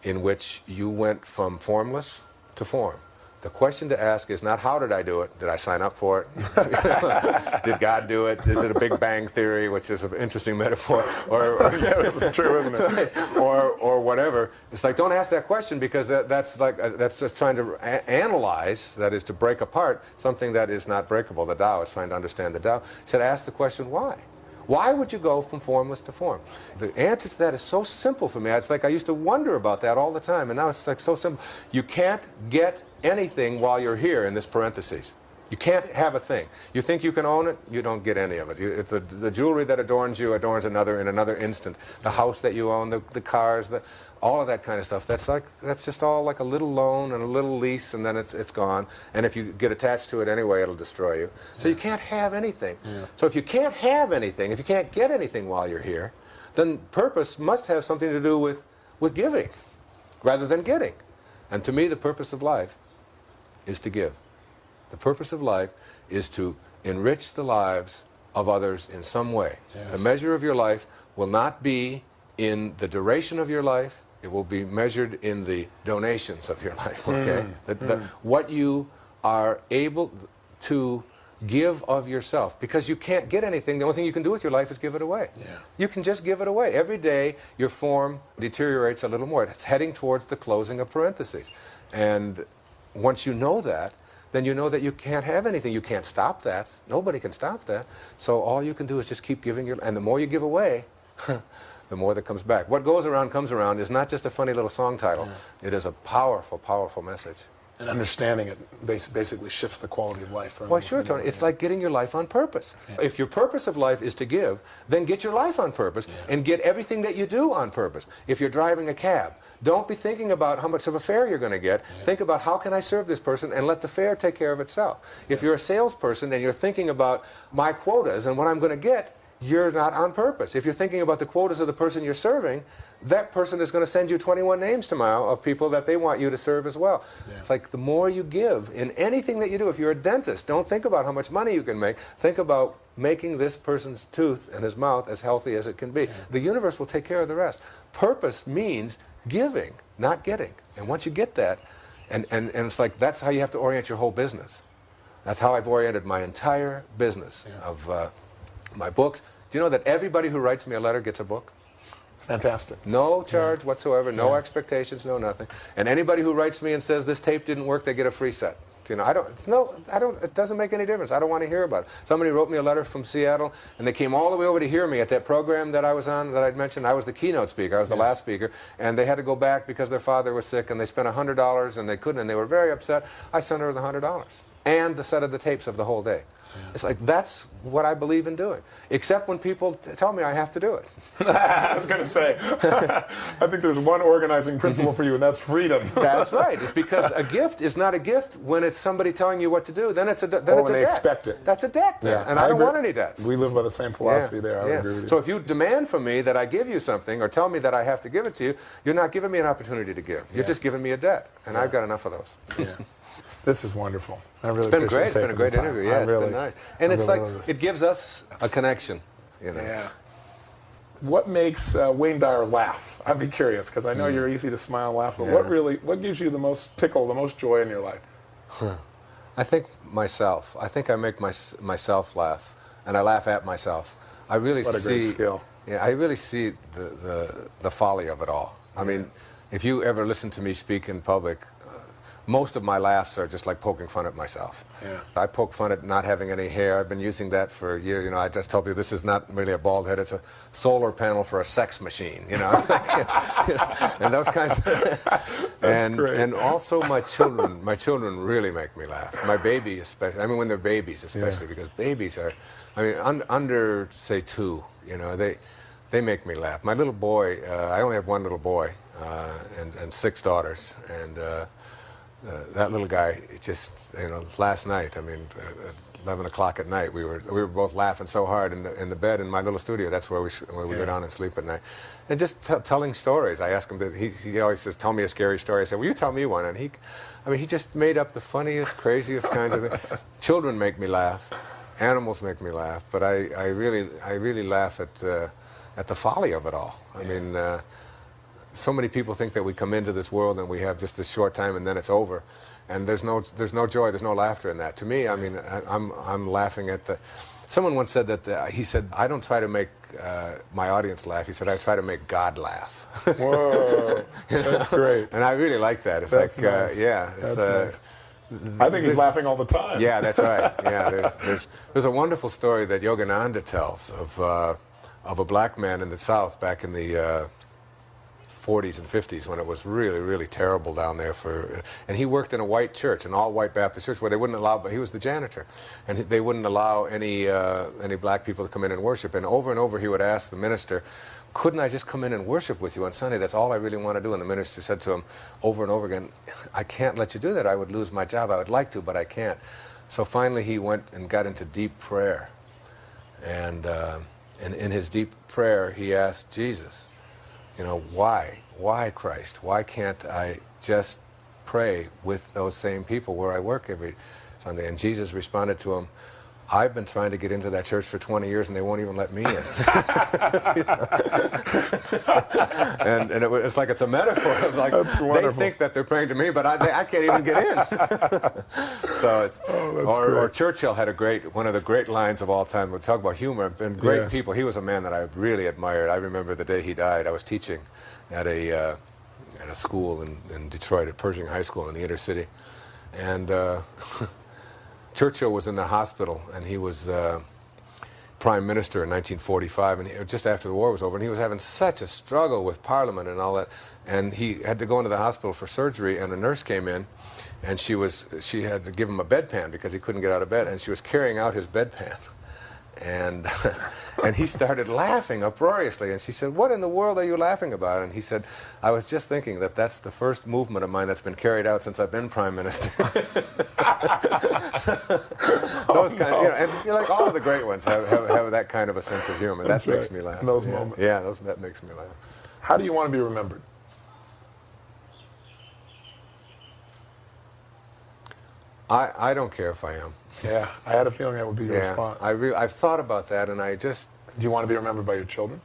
in which you went from formless to form. The question to ask is not how did I do it? Did I sign up for it? Did God do it? Is it a Big Bang Theory, which is an interesting metaphor? Or Yeah, it's true, isn't it? or whatever. It's like, don't ask that question, because that's just trying to analyze, that is to break apart something that is not breakable. The Tao is trying to understand the Tao. He said, ask the question, why? Why would you go from formless to form? The answer to that is so simple for me. It's like I used to wonder about that all the time, and now it's like so simple. You can't get anything while you're here in this parentheses. You can't have a thing. You think you can own it, you don't get any of it. It's the jewelry that adorns you adorns another in another instant. The house that you own, the cars, all of that kind of stuff. That's just all like a little loan and a little lease, and then it's gone. And if you get attached to it anyway, it'll destroy you. So you can't have anything. Yeah. So if you can't have anything, if you can't get anything while you're here, then purpose must have something to do with giving rather than getting. And to me, the purpose of life is to give. The purpose of life is to enrich the lives of others in some way. Yes. The measure of your life will not be in the duration of your life. It will be measured in the donations of your life, okay? What you are able to give of yourself, because you can't get anything. The only thing you can do with your life is give it away. Yeah. You can just give it away. Every day, your form deteriorates a little more. It's heading towards the closing of parentheses. And once you know that, then you know that you can't have anything. You can't stop that. Nobody can stop that. So all you can do is just keep giving and the more you give away, the more that comes back. What goes around comes around is not just a funny little song title. Yeah. It is a powerful, powerful message. And understanding it basically shifts the quality of life. Well, sure, Tony. It's like getting your life on purpose. Yeah. If your purpose of life is to give, then get your life on purpose and get everything that you do on purpose. If you're driving a cab, don't be thinking about how much of a fare you're going to get. Yeah. Think about how can I serve this person and let the fare take care of itself. If you're a salesperson and you're thinking about my quotas and what I'm going to get, you're not on purpose. If you're thinking about the quotas of the person you're serving, that person is going to send you 21 names tomorrow of people that they want you to serve as well. Yeah. It's like the more you give in anything that you do. If you're a dentist, don't think about how much money you can make. Think about making this person's tooth and his mouth as healthy as it can be. Yeah. The universe will take care of the rest. Purpose means giving, not getting. And once you get that, and it's like that's how you have to orient your whole business. That's how I've oriented my entire business of my books. Do you know that everybody who writes me a letter gets a book? It's fantastic. No charge whatsoever, no expectations, no nothing. And anybody who writes me and says this tape didn't work, they get a free set. You know, it doesn't make any difference. I don't want to hear about it. Somebody wrote me a letter from Seattle, and they came all the way over to hear me at that program that I was on, that I'd mentioned. I was the keynote speaker. I was the last speaker, and they had to go back because their father was sick, and they spent $100, and they couldn't, and they were very upset. I sent her the $100 and the set of the tapes of the whole day. It's like, that's what I believe in doing. Except when people tell me I have to do it. I was going to say, I think there's one organizing principle for you, and that's freedom. That's right. It's because a gift is not a gift when it's somebody telling you what to do. Then it's a debt. When they expect it. That's a debt. Yeah. And I don't want any debts. We live by the same philosophy there. I would agree with you. So if you demand from me that I give you something or tell me that I have to give it to you, you're not giving me an opportunity to give. You're just giving me a debt. And I've got enough of those. Yeah. This is wonderful. I really It's been great. It's been a great interview. Yeah, it's been nice. And it's like, it gives us a connection, you know. Yeah. What makes Wayne Dyer laugh? I'd be curious, because I know you're easy to smile and laugh, but what gives you the most tickle, the most joy in your life? I think myself. I think I make myself laugh, and I laugh at myself. I really What a great skill. Yeah, I really see the folly of it all. I mean, if you ever listen to me speak in public, most of my laughs are just like poking fun at myself. Yeah. I poke fun at not having any hair. I've been using that for a year. You know, I just tell people this is not really a bald head. It's a solar panel for a sex machine. You know, and those kinds. That's great. And also my children really make me laugh. My baby especially. I mean, when they're babies especially, because babies are, I mean, under say 2. You know, they make me laugh. My little boy. I only have one little boy and 6 daughters, and. That little guy, it just, you know, last night, I mean, 11 o'clock at night. We were both laughing so hard in the bed in my little studio. That's where we go down and sleep at night. And just telling stories. I asked him to, he always says, tell me a scary story. I said, well, you tell me one. And he just made up the funniest, craziest kinds of things. Children make me laugh. Animals make me laugh. But I really laugh at the folly of it all. I mean, so many people think that we come into this world and we have just this short time and then it's over. And there's no joy, there's no laughter in that. To me, I mean, I'm laughing at the... Someone once said that, he said, I don't try to make my audience laugh. He said, I try to make God laugh. Whoa, that's great. And I really like that. It's that's like, nice. Yeah. It's, that's nice. I think he's laughing all the time. Yeah, that's right. Yeah, there's a wonderful story that Yogananda tells of a black man in the South back in the 40s and 50s when it was really, really terrible down there and he worked in a white church, an all-white Baptist church where they wouldn't allow, but he was the janitor, and they wouldn't allow any black people to come in and worship, and over he would ask the minister, couldn't I just come in and worship with you on Sunday? That's all I really want to do. And the minister said to him over and over again, I can't let you do that. I would lose my job. I would like to, but I can't. So finally he went and got into deep prayer, and in his deep prayer he asked Jesus, you know, why Christ? Why can't I just pray with those same people where I work every Sunday? And Jesus responded to him, I've been trying to get into that church for 20 years and they won't even let me in. and it's like it's a metaphor. Like, that's wonderful. They think that they're praying to me, but I can't even get in. So it's, or Churchill had one of the great lines of all time. We'll talk about humor and great people. He was a man that I really admired. I remember the day he died. I was teaching at a school in Detroit, at Pershing High School in the inner city, and Churchill was in the hospital, and he was prime minister in 1945, and just after the war was over, and he was having such a struggle with Parliament and all that, and he had to go into the hospital for surgery, and a nurse came in, and she had to give him a bedpan because he couldn't get out of bed, and she was carrying out his bedpan. And and he started laughing uproariously, and she said, what in the world are you laughing about? And he said, I was just thinking that that's the first movement of mine that's been carried out since I've been prime minister. Those kind of, and like all of the great ones have that kind of a sense of humor. That makes me laugh. In those moments. Yeah, that makes me laugh. How do you want to be remembered? I don't care if I am. Yeah, I had a feeling that would be your response. I've thought about that, and I just... Do you want to be remembered by your children?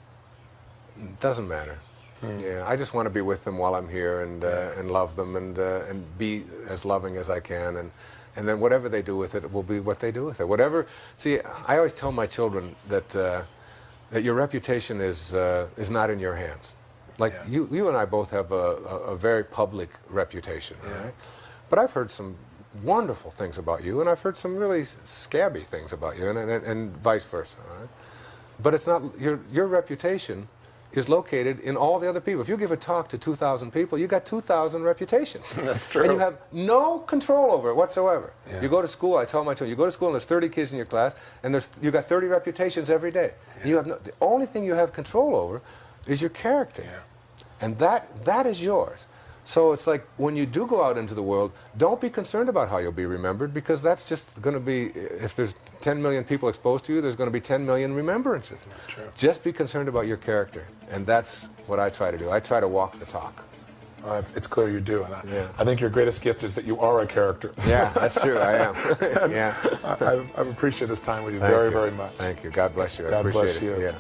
Doesn't matter. Yeah, I just want to be with them while I'm here and love them and be as loving as I can, and then whatever they do with it will be what they do with it. Whatever. See, I always tell my children that that your reputation is not in your hands. Like you and I both have a very public reputation, right? But I've heard some wonderful things about you, and I've heard some really scabby things about you, and vice versa. Right? But it's not your reputation is located in all the other people. If you give a talk to 2,000 people, you got 2,000 reputations. That's true. And you have no control over it whatsoever. Yeah. You go to school. I tell my children, you go to school and there's 30 kids in your class, and you got 30 reputations every day. Yeah. You have the only thing you have control over is your character, and that is yours. So it's like when you do go out into the world, don't be concerned about how you'll be remembered, because that's just going to be, if there's 10 million people exposed to you, there's going to be 10 million remembrances. That's true. Just be concerned about your character, and that's what I try to do. I try to walk the talk. It's clear you do, and I think your greatest gift is that you are a character. Yeah, that's true, I am. Yeah. I've appreciated this time with you very, very much. Thank you. God bless you. I God appreciate bless it. you. Yeah.